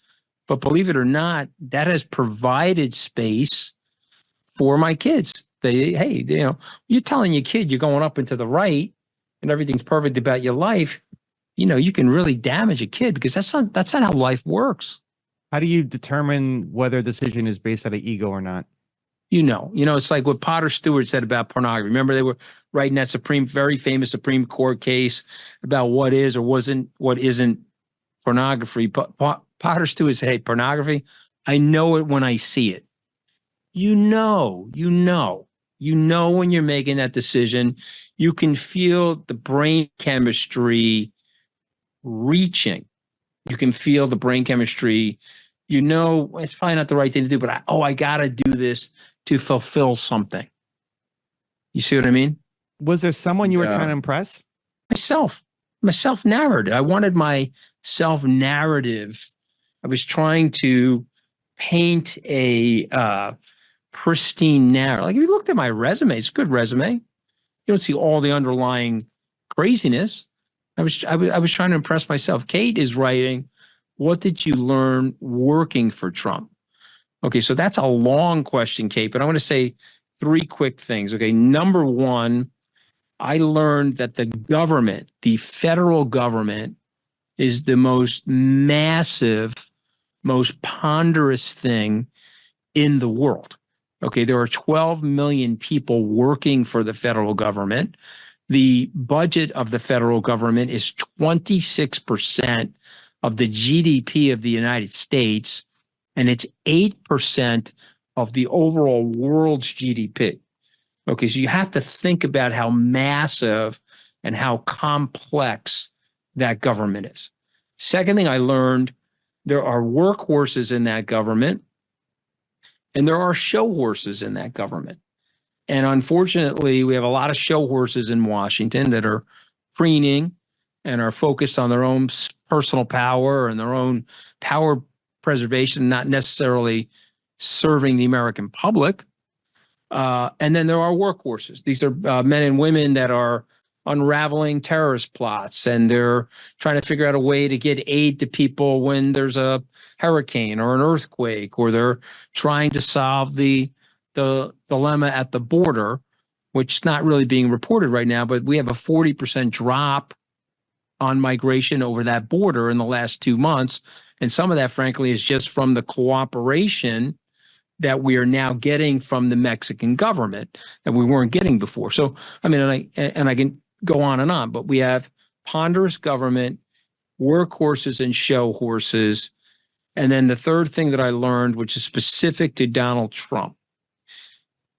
but believe it or not, that has provided space for my kids. You're telling your kid you're going up and to the right and everything's perfect about your life. You can really damage a kid, because that's not how life works. How do you determine whether a decision is based out of ego or not? It's like what Potter Stewart said about pornography. Remember, they were writing that very famous Supreme Court case about what is or what isn't pornography. Potter Stewart said, "Hey, pornography, I know it when I see it." When you're making that decision, you can feel the brain chemistry reaching. You can feel the brain chemistry. It's probably not the right thing to do, but I got to do this to fulfill something. You see what I mean? Was there someone you were trying to impress? Myself, my self narrative. I wanted my self narrative. I was trying to paint a pristine narrative. Like if you looked at my resume, it's a good resume. You don't see all the underlying craziness. I was trying to impress myself. Kate is writing, what did you learn working for Trump? Okay, so that's a long question, Kate, but I want to say three quick things. Okay, number one, I learned that the federal government, is the most massive, most ponderous thing in the world. Okay, there are 12 million people working for the federal government. The budget of the federal government is 26% of the GDP of the United States, and it's 8% of the overall world's GDP. Okay, so you have to think about how massive and how complex that government is. Second thing I learned, there are workhorses in that government, and there are show horses in that government. And unfortunately, we have a lot of show horses in Washington that are preening and are focused on their own personal power and their own power preservation, not necessarily serving the American public. And then there are workhorses. These are men and women that are unraveling terrorist plots, and they're trying to figure out a way to get aid to people when there's a hurricane or an earthquake, or they're trying to solve the dilemma at the border, which is not really being reported right now, but we have a 40% drop on migration over that border in the last 2 months. And some of that, frankly, is just from the cooperation that we are now getting from the Mexican government that we weren't getting before. So, I mean, and I can go on, but we have ponderous government, workhorses and show horses. And then the third thing that I learned, which is specific to Donald Trump,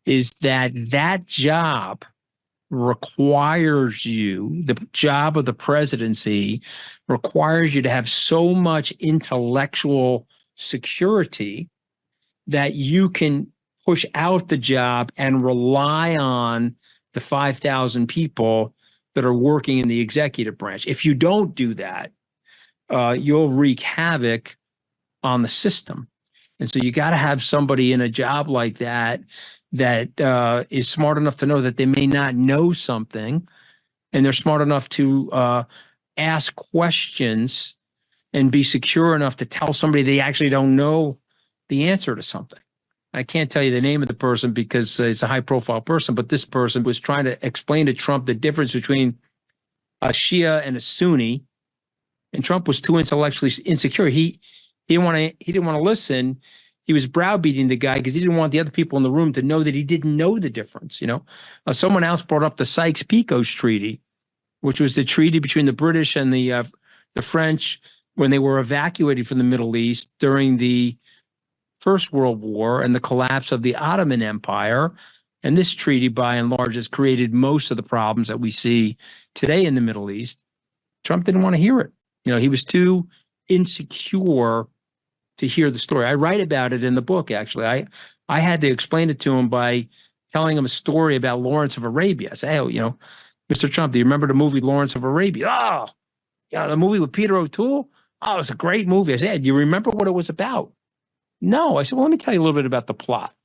is that job requires you, the job of the presidency requires you to have so much intellectual security that you can push out the job and rely on the 5,000 people that are working in the executive branch. If you don't do that, you'll wreak havoc on the system. And so you got to have somebody in a job like that is smart enough to know that they may not know something, and they're smart enough to ask questions and be secure enough to tell somebody they actually don't know the answer to something. I can't tell you the name of the person because it's a high profile person, but this person was trying to explain to Trump the difference between a Shia and a Sunni, and Trump was too intellectually insecure. He didn't want to listen. He was browbeating the guy because he didn't want the other people in the room to know that he didn't know the difference. Someone else brought up the Sykes-Picot Treaty, which was the treaty between the British and the French when they were evacuated from the Middle East during the First World War and the collapse of the Ottoman Empire. And this treaty, by and large, has created most of the problems that we see today in the Middle East. Trump didn't want to hear it. He was too insecure to hear the story. I write about it in the book, actually. I had to explain it to him by telling him a story about Lawrence of Arabia. I say, Mr. Trump, do you remember the movie Lawrence of Arabia? Oh, yeah, the movie with Peter O'Toole? Oh, it was a great movie. I said, do you remember what it was about? No. I said, well, let me tell you a little bit about the plot.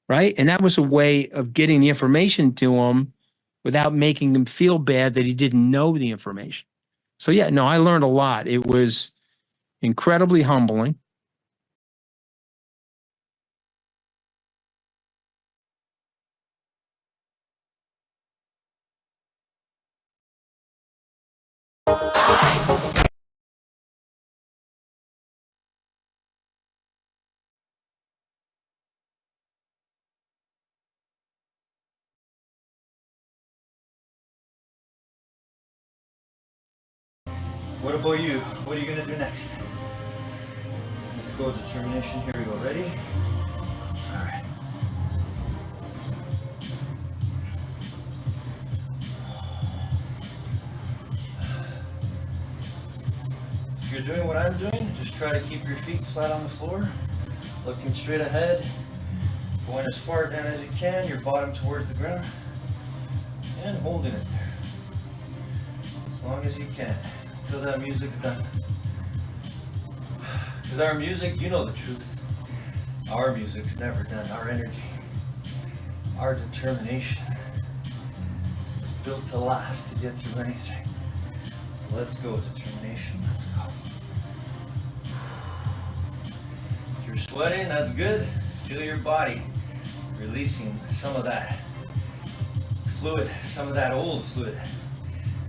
Right? And that was a way of getting the information to him without making him feel bad that he didn't know the information. So, yeah, no, I learned a lot. It was incredibly humbling. What about you? What are you gonna do next? Let's go, determination. Here we go. Ready? All right. If you're doing what I'm doing, just try to keep your feet flat on the floor, looking straight ahead, going as far down as you can, your bottom towards the ground, and holding it there as long as you can until that music's done. Because our music, you know the truth, our music's never done. Our energy, our determination is built to last, to get through anything. Let's go, determination, let's go. If you're sweating, that's good. Feel your body releasing some of that fluid, some of that old fluid,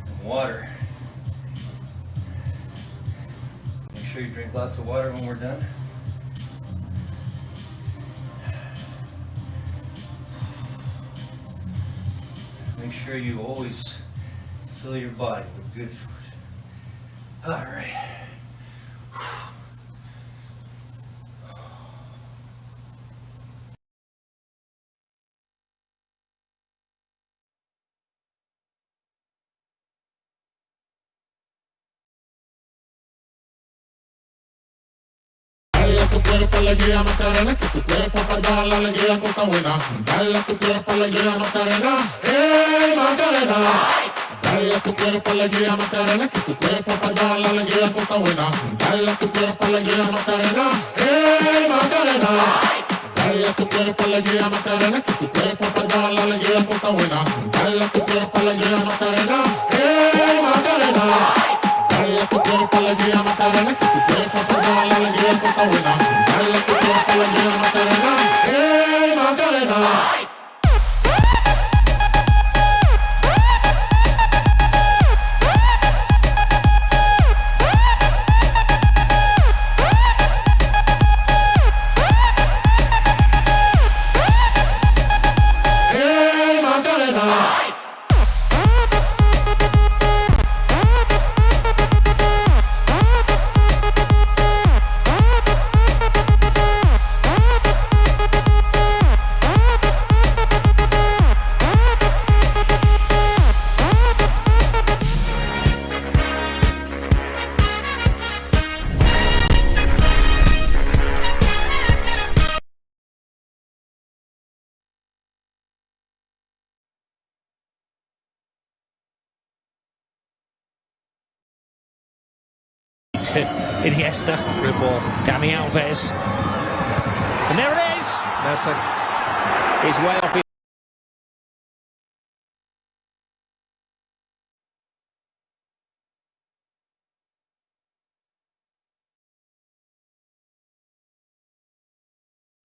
and water. Make sure you drink lots of water when we're done. Make sure you always fill your body with good food. All right. Tu cuerpo alegría Macarena, que tu cuerpo para dar la alegría cosa buena. Dale tu cuerpo alegría Macarena, Macarena. Dale tu cuerpo alegría Macarena, que tu cuerpo para dar la alegría cosa buena. Dale tu cuerpo alegría Macarena, Macarena. Dale tu cuerpo alegría Macarena, que tu cuerpo para dar la alegría cosa buena. Dale tu cuerpo alegría Macarena, Macarena. Dale tu cuerpo alegría Macarena, que tu cuerpo para dar la alegría cosa buena. Dale tu cuerpo alegría Macarena, Macarena. Iniesta, good ball. Dani Alves. And there it is! He's way off his...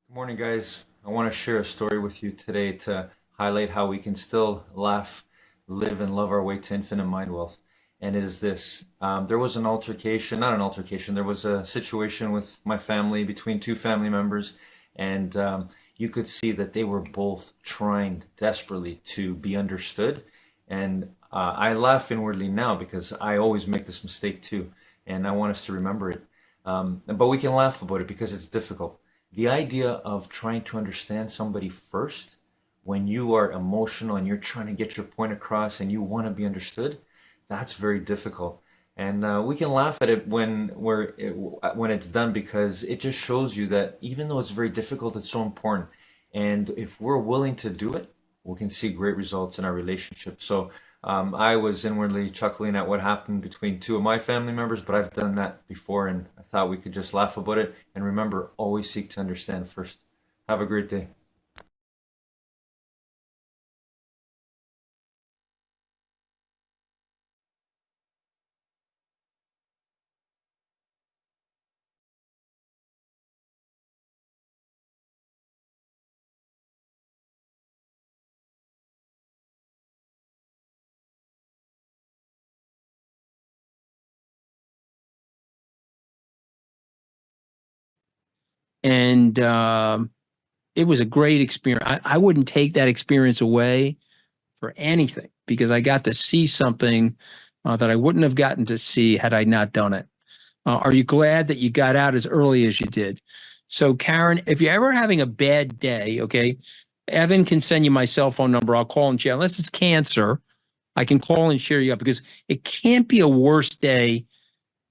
Good morning, guys. I want to share a story with you today to highlight how we can still laugh, live, and love our way to infinite mind wealth. And it is this. There was an altercation, not an altercation, there was a situation with my family, between two family members, and you could see that they were both trying desperately to be understood. And I laugh inwardly now because I always make this mistake too, and I want us to remember it. But we can laugh about it because it's difficult. The idea of trying to understand somebody first when you are emotional and you're trying to get your point across and you want to be understood, that's very difficult. And we can laugh at it when it's done, because it just shows you that even though it's very difficult, it's so important. And if we're willing to do it, we can see great results in our relationship. So I was inwardly chuckling at what happened between two of my family members, but I've done that before, and I thought we could just laugh about it. And remember, always seek to understand first. Have a great day. And it was a great experience. I wouldn't take that experience away for anything, because I got to see something that I wouldn't have gotten to see had I not done it. Are you glad that you got out as early as you did? So, Karen, if you're ever having a bad day, okay, Evan can send you my cell phone number. I'll call and share. Unless it's cancer, I can call and cheer you up because it can't be a worse day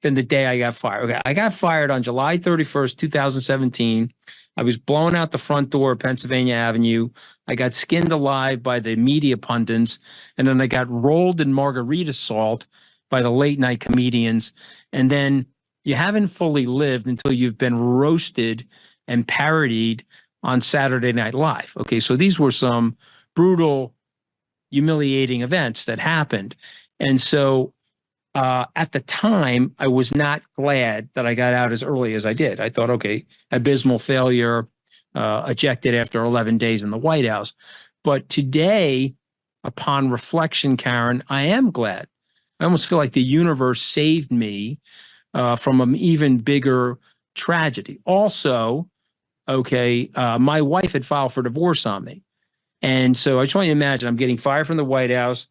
than the day I got fired. Okay, I got fired on July 31st, 2017. I was blown out the front door of Pennsylvania Avenue. I got skinned alive by the media pundits, and then I got rolled in margarita salt by the late night comedians. And then you haven't fully lived until you've been roasted and parodied on Saturday Night Live. Okay, so these were some brutal, humiliating events that happened. And so at the time, I was not glad that I got out as early as I did. I thought, okay, abysmal failure, ejected after 11 days in the White House. But today, upon reflection, Karen, I am glad. I almost feel like the universe saved me from an even bigger tragedy. Also, okay, my wife had filed for divorce on me. And so I just want you to imagine I'm getting fired from the White House,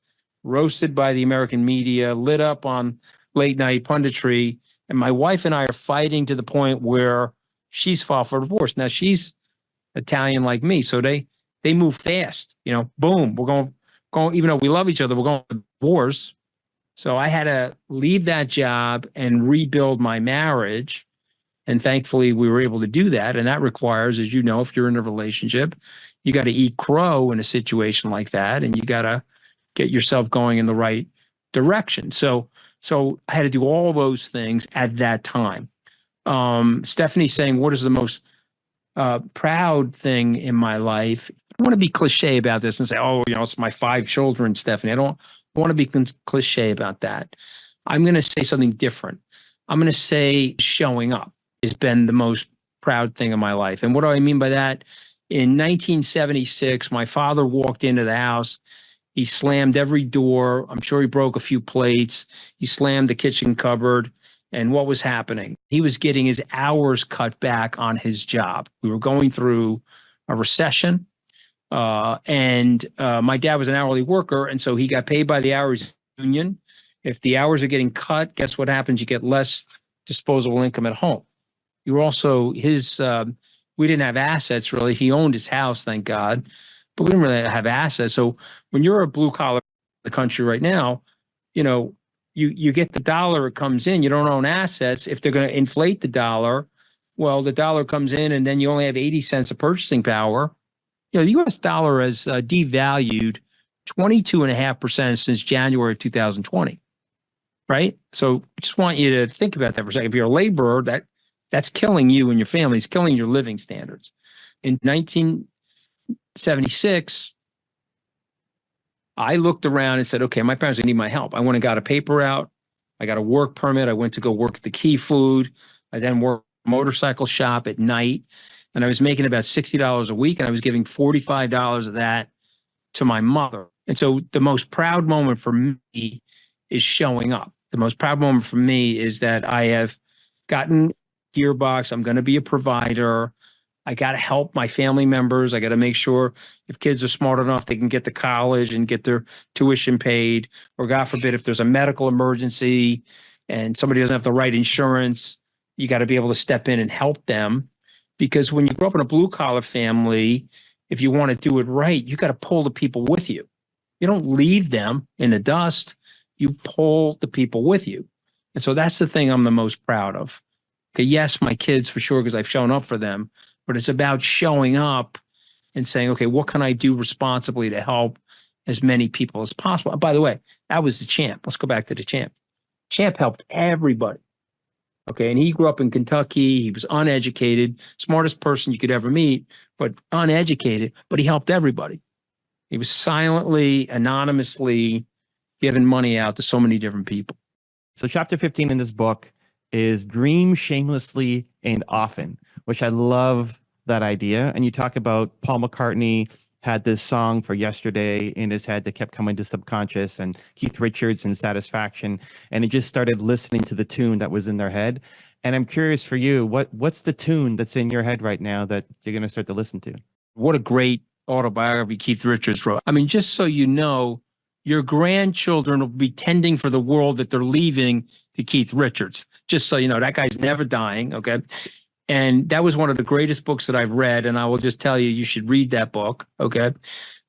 roasted by the American media, lit up on late night punditry. And my wife and I are fighting to the point where she's filed for divorce. Now she's Italian like me. So they move fast, boom, we're going, even though we love each other, we're going to divorce. So I had to leave that job and rebuild my marriage. And thankfully we were able to do that. And that requires, as you know, if you're in a relationship, you got to eat crow in a situation like that. And you got to get yourself going in the right direction. So I had to do all those things at that time. Stephanie's saying, what is the most proud thing in my life? I want to be cliche about this and say, oh, it's my 5 children, Stephanie. I don't want to be cliche about that. I'm going to say something different. I'm going to say showing up has been the most proud thing in my life. And what do I mean by that? In 1976, my father walked into the house. He slammed every door. I'm sure he broke a few plates. He slammed the kitchen cupboard. And what was happening? He was getting his hours cut back on his job. We were going through a recession. And my dad was an hourly worker. And so he got paid by the hours union. If the hours are getting cut, guess what happens? You get less disposable income at home. You were also we didn't have assets really. He owned his house, thank God, but we didn't really have assets. So when you're a blue collar in the country right now, you get the dollar, it comes in, you don't own assets. If they're going to inflate the dollar, well, the dollar comes in and then you only have 80 cents of purchasing power. The US dollar has devalued 22.5% since January of 2020, right? So I just want you to think about that for a second. If you're a laborer, that's killing you and your family. It's killing your living standards. In 1976, I looked around and said, okay, my parents need my help. I went and got a paper out. I got a work permit. I went to go work at the Key Food. I then worked at a motorcycle shop at night. And I was making about $60 a week. And I was giving $45 of that to my mother. And so the most proud moment for me is showing up. The most proud moment for me is that I have gotten gearbox. I'm going to be a provider. I got to help my family members. I got to make sure if kids are smart enough, they can get to college and get their tuition paid. Or God forbid, if there's a medical emergency and somebody doesn't have the right insurance, you got to be able to step in and help them. Because when you grow up in a blue collar family, if you want to do it right, you got to pull the people with you. You don't leave them in the dust. You pull the people with you. And so that's the thing I'm the most proud of. Okay, yes, my kids for sure, because I've shown up for them, but it's about showing up and saying, okay, what can I do responsibly to help as many people as possible? And by the way, that was the champ. Let's go back to the champ. Champ helped everybody. Okay, and he grew up in Kentucky. He was uneducated, smartest person you could ever meet, but uneducated, but he helped everybody. He was silently, anonymously giving money out to so many different people. So chapter 15 in this book is dream shamelessly and often, which I love that idea. And you talk about Paul McCartney had this song for Yesterday in his head that kept coming to subconscious, and Keith Richards and Satisfaction. And he just started listening to the tune that was in their head. And I'm curious for you, what's the tune that's in your head right now that you're going to start to listen to? What a great autobiography Keith Richards wrote. I mean, just so you know, your grandchildren will be tending for the world that they're leaving to Keith Richards. Just so you know, that guy's never dying. Okay. And that was one of the greatest books that I've read. And I will just tell you, you should read that book. Okay.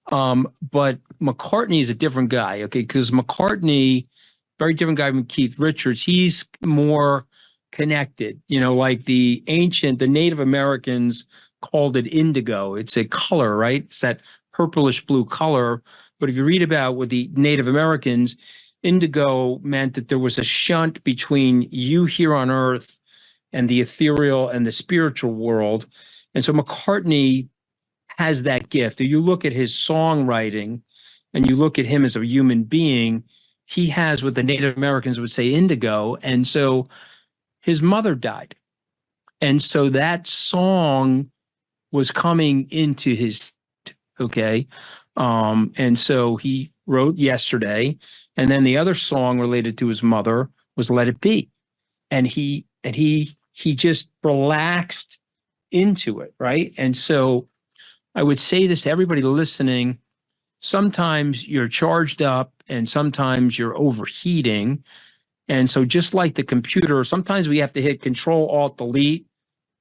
But McCartney is a different guy. Okay. Because McCartney, very different guy from Keith Richards. He's more connected, like the Native Americans called it indigo. It's a color, right? It's that purplish blue color. But if you read about with the Native Americans, indigo meant that there was a shunt between you here on earth and the ethereal and the spiritual world. And so McCartney has that gift. If you look at his songwriting and you look at him as a human being, he has what the Native Americans would say indigo. And so his mother died. And so that song was coming into his, okay. And so he wrote Yesterday. And then the other song related to his mother was Let It Be. And he just relaxed into it, right? And so I would say this to everybody listening, sometimes you're charged up and sometimes you're overheating. And so just like the computer, sometimes we have to hit Control Alt Delete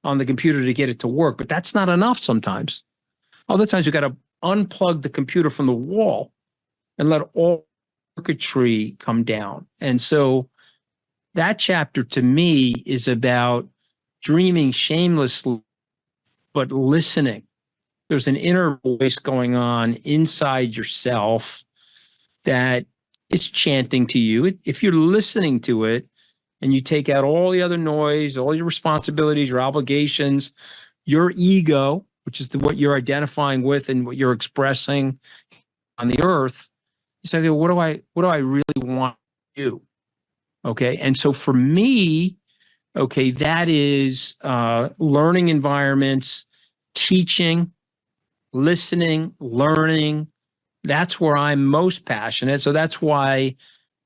on the computer to get it to work, but that's not enough sometimes. Other times you got to unplug the computer from the wall and let all circuitry come down. And so that chapter to me is about dreaming shamelessly, but listening. There's an inner voice going on inside yourself that is chanting to you. If you're listening to it and you take out all the other noise, all your responsibilities, your obligations, your ego, which is what you're identifying with and what you're expressing on the earth, you say, okay, what do I really want to do? Okay. And so for me, okay, that is learning environments, teaching, listening, learning. That's where I'm most passionate. So that's why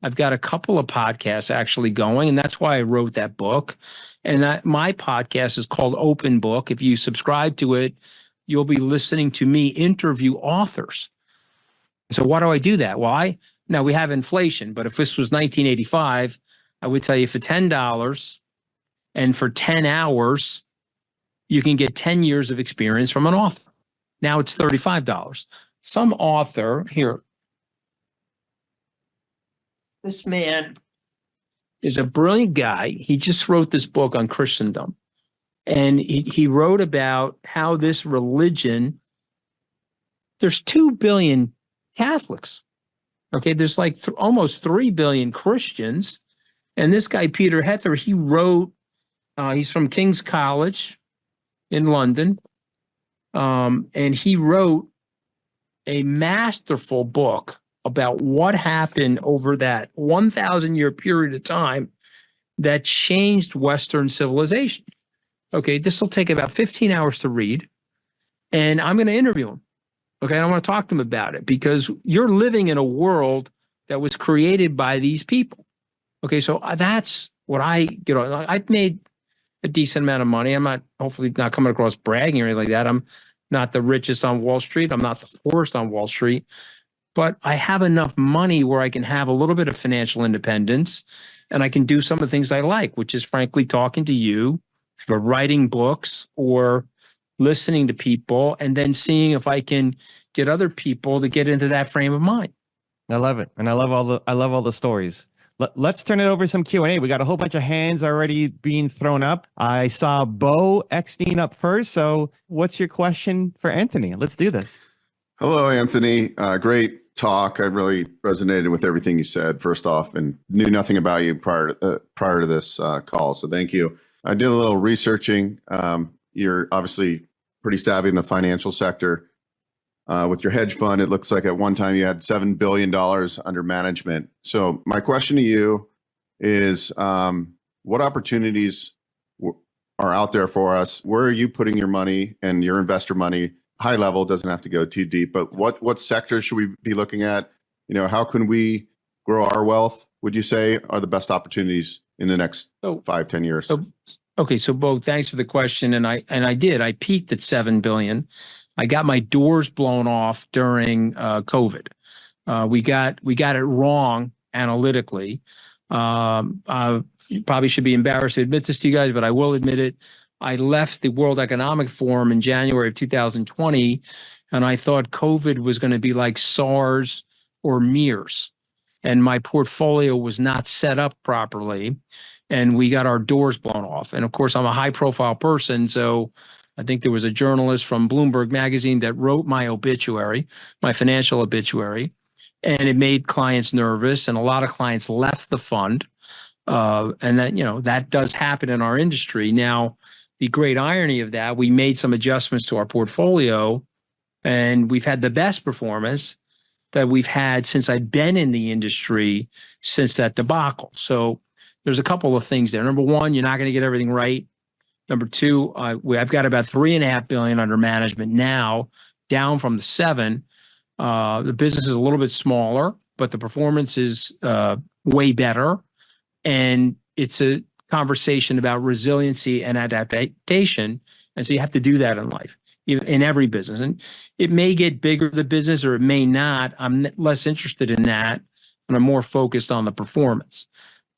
I've got a couple of podcasts actually going, and that's why I wrote that book. And my podcast is called Open Book. If you subscribe to it, you'll be listening to me interview authors. So why do I do that? Well, now we have inflation, but if this was 1985, I would tell you for $10 and for 10 hours, you can get 10 years of experience from an author. Now it's $35. Some author here, this man is a brilliant guy. He just wrote this book on Christendom. And he wrote about how this religion, there's 2 billion Catholics. Okay, there's like almost 3 billion Christians. And this guy, Peter Hether, he wrote, he's from King's College in London. And he wrote a masterful book about what happened over that 1,000-year period of time that changed Western civilization. Okay, this will take about 15 hours to read, and I'm going to interview him. Okay, I want to talk to him about it because you're living in a world that was created by these people. Okay, so that's what I've made a decent amount of money. I'm not, hopefully not coming across bragging or anything like that. I'm not the richest on Wall Street. I'm not the poorest on Wall Street, but I have enough money where I can have a little bit of financial independence and I can do some of the things I like, which is frankly talking to you, for writing books or listening to people, and then seeing if I can get other people to get into that frame of mind. I love it. And I love all the stories. Let's turn it over to some Q&A. We got a whole bunch of hands already being thrown up. I saw Bo Eckstein up first. So what's your question for Anthony? Let's do this. Hello, Anthony. Great talk. I really resonated with everything you said, first off, and knew nothing about you prior to this call. So thank you. I did a little researching. You're obviously pretty savvy in the financial sector. With your hedge fund, it looks like at one time you had $7 billion under management. So my question to you is, what opportunities are out there for us? Where are you putting your money and your investor money? High level, doesn't have to go too deep, but what sectors should we be looking at? How can we grow our wealth, would you say, are the best opportunities in the next 5-10 years? So Bo, thanks for the question. And I peaked at 7 billion. I got my doors blown off during COVID. We got it wrong analytically. You probably should be embarrassed to admit this to you guys, but I will admit it. I left the World Economic Forum in January of 2020, and I thought COVID was going to be like SARS or MERS, and my portfolio was not set up properly, and we got our doors blown off. And of course, I'm a high-profile person, so I think there was a journalist from Bloomberg Magazine that wrote my obituary, my financial obituary, and it made clients nervous, and a lot of clients left the fund. And that, that does happen in our industry. Now, the great irony of that, we made some adjustments to our portfolio, and we've had the best performance that we've had since I've been in the industry since that debacle. So there's a couple of things there. Number one, you're not going to get everything right. Number two, I've got about $3.5 billion under management now, down from the $7 billion. The business is a little bit smaller, but the performance is way better. And it's a conversation about resiliency and adaptation. And so you have to do that in life, in every business. And it may get bigger, the business, or it may not. I'm less interested in that, and I'm more focused on the performance.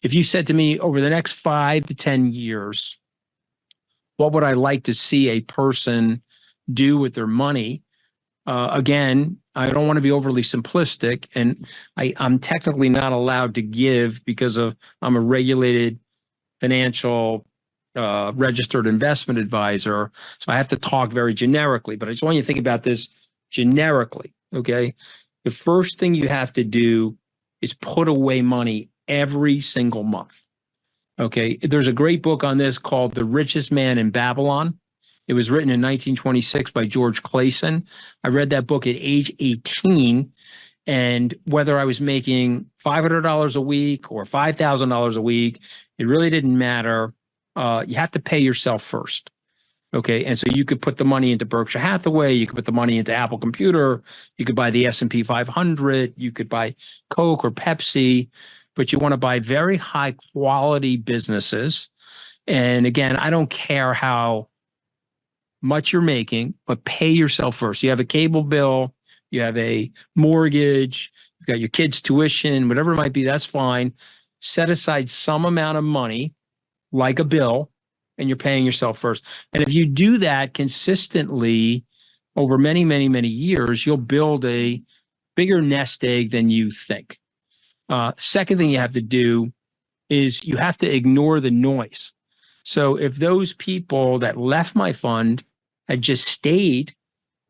If you said to me over the next 5 to 10 years, what would I like to see a person do with their money? Again, I don't want to be overly simplistic, and I'm technically not allowed to give because I'm a regulated financial registered investment advisor. So I have to talk very generically, but I just want you to think about this generically, okay? The first thing you have to do is put away money every single month, okay? There's a great book on this called The Richest Man in Babylon. It was written in 1926 by George Clason. I read that book at age 18, and whether I was making $500 a week or $5,000 a week, it really didn't matter. You have to pay yourself first, okay? And so you could put the money into Berkshire Hathaway, you could put the money into Apple Computer, you could buy the S&P 500, you could buy Coke or Pepsi, but you want to buy very high quality businesses. And again, I don't care how much you're making, but pay yourself first. You have a cable bill, you have a mortgage, you've got your kids' tuition, whatever it might be, that's fine. Set aside some amount of money, like a bill, and you're paying yourself first. And if you do that consistently over many, many, many years, you'll build a bigger nest egg than you think. Second thing you have to do is you have to ignore the noise. So if those people that left my fund had just stayed,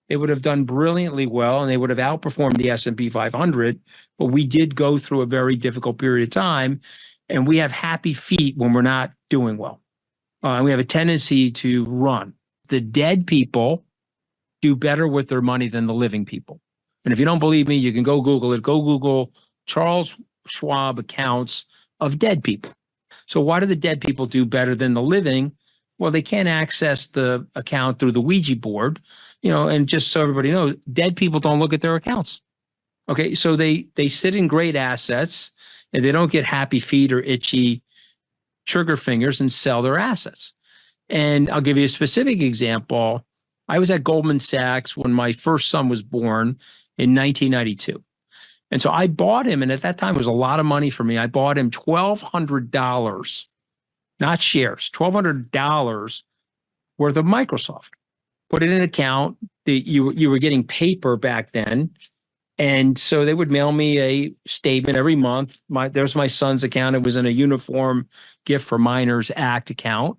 they would have done brilliantly well, and they would have outperformed the S&P 500. But we did go through a very difficult period of time, and we have happy feet when we're not doing well. And we have a tendency to run. The dead people do better with their money than the living people. And if you don't believe me, you can go Google it. Go Google Charles Schwab accounts of dead people. So why do the dead people do better than the living? Well, they can't access the account through the Ouija board, and just so everybody knows, dead people don't look at their accounts. Okay, so they sit in great assets, and they don't get happy feet or itchy trigger fingers and sell their assets. And I'll give you a specific example. I was at Goldman Sachs when my first son was born in 1992. And so I bought him, and at that time it was a lot of money for me. I bought him $1,200, not shares, $1,200 worth of Microsoft. Put it in an account. You were getting paper back then. And so they would mail me a statement every month. There's my son's account. It was in a Uniform Gift for Minors Act account.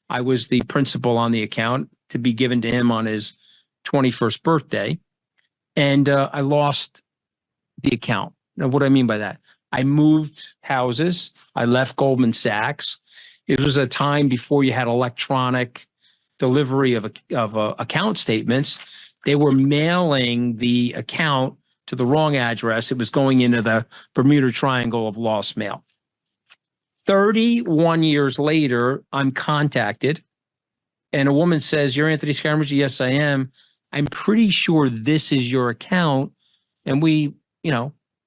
I was the principal on the account to be given to him on his 21st birthday. And I lost the account. Now, what do I mean by that? I moved houses. I left Goldman Sachs. It was a time before you had electronic delivery of account statements. They were mailing the account to the wrong address. It was going into the Bermuda Triangle of lost mail. 31 years later, I'm contacted, and a woman says, "You're Anthony Scaramucci?" "Yes, I am. I'm pretty sure this is your account. And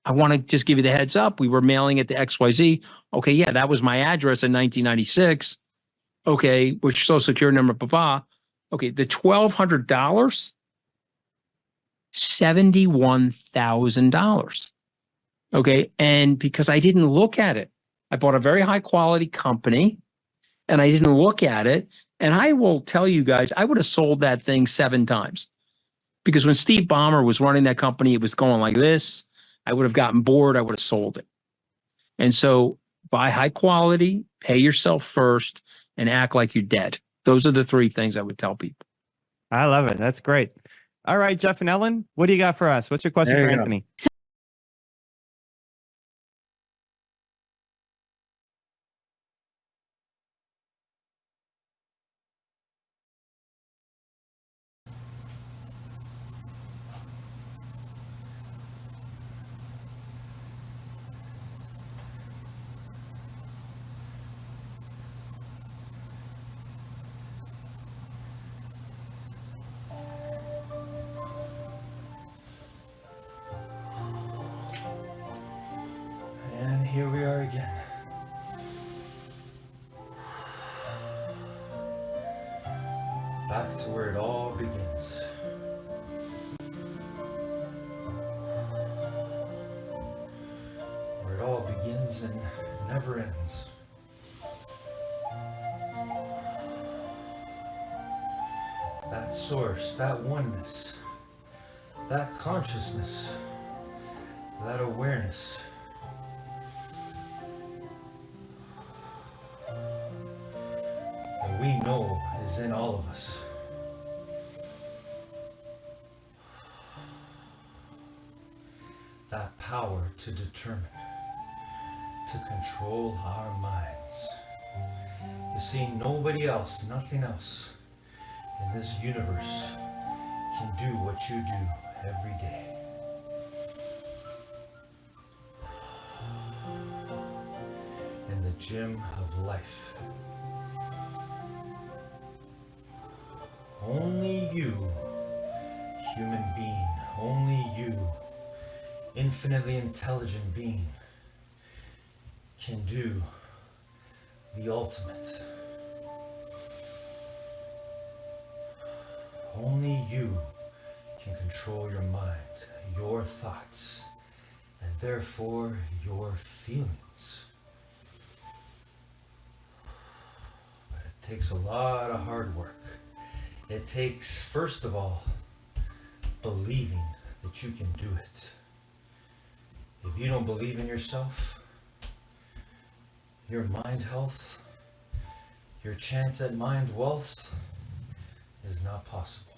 I want to just give you the heads up. We were mailing it to XYZ. Okay, yeah, that was my address in 1996. Okay, which social security number, blah. Okay, the $1,200, $71,000. Okay. And because I didn't look at it, I bought a very high quality company and I didn't look at it. And I will tell you guys, I would have sold that thing 7 times because when Steve Ballmer was running that company, it was going like this. I would have gotten bored. I would have sold it. And so buy high quality, pay yourself first, and act like you're dead. Those are the 3 things I would tell people. I love it. That's great. All right, Jeff and Ellen, what do you got for us? What's your question There for you go. Anthony? And here we are again. Back to where it all begins. Where it all begins and never ends. That source, that oneness, that consciousness, that awareness. That we know is in all of us. That power to determine, to control our minds. You see, nobody else, nothing else in this universe can do what you do every day. In the gym of life. Only you, human being, only you, infinitely intelligent being, can do the ultimate. Only you can control your mind, your thoughts, and therefore your feelings. But it takes a lot of hard work. It takes, first of all, believing that you can do it. If you don't believe in yourself, your mind health, your chance at mind wealth is not possible.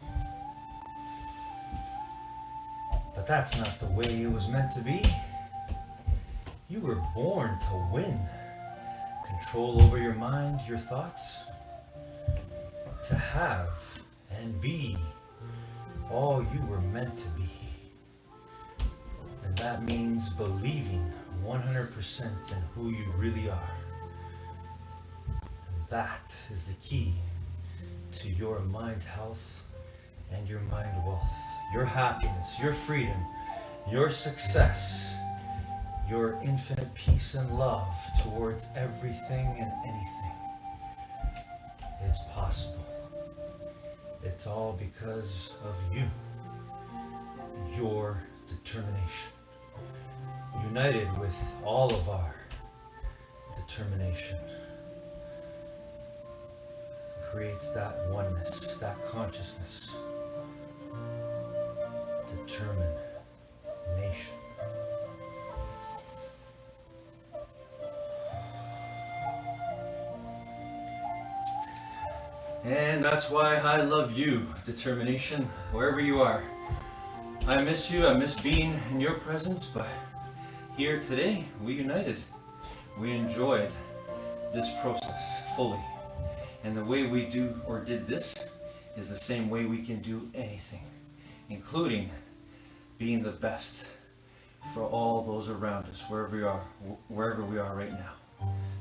But that's not the way it was meant to be. You were born to win. Control over your mind, your thoughts. To have and be all you were meant to be. And that means believing 100% in who you really are. And that is the key to your mind health and your mind wealth, your happiness, your freedom, your success, your infinite peace and love towards everything and anything. It's possible. It's all because of you, your determination, united with all of our determination, creates that oneness, that consciousness, determination. And that's why I love you, determination, wherever you are. I miss you, I miss being in your presence, but here today, we united. We enjoyed this process fully. And the way we do or did this is the same way we can do anything, including being the best for all those around us, wherever we are right now.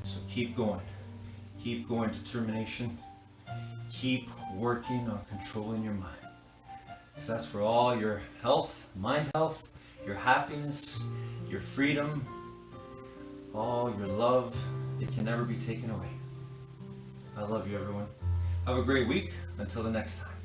So keep going, determination. Keep working on controlling your mind, because that's for all your health, mind health, your happiness, your freedom, all your love. It can never be taken away. I love you, everyone. Have a great week. Until the next time.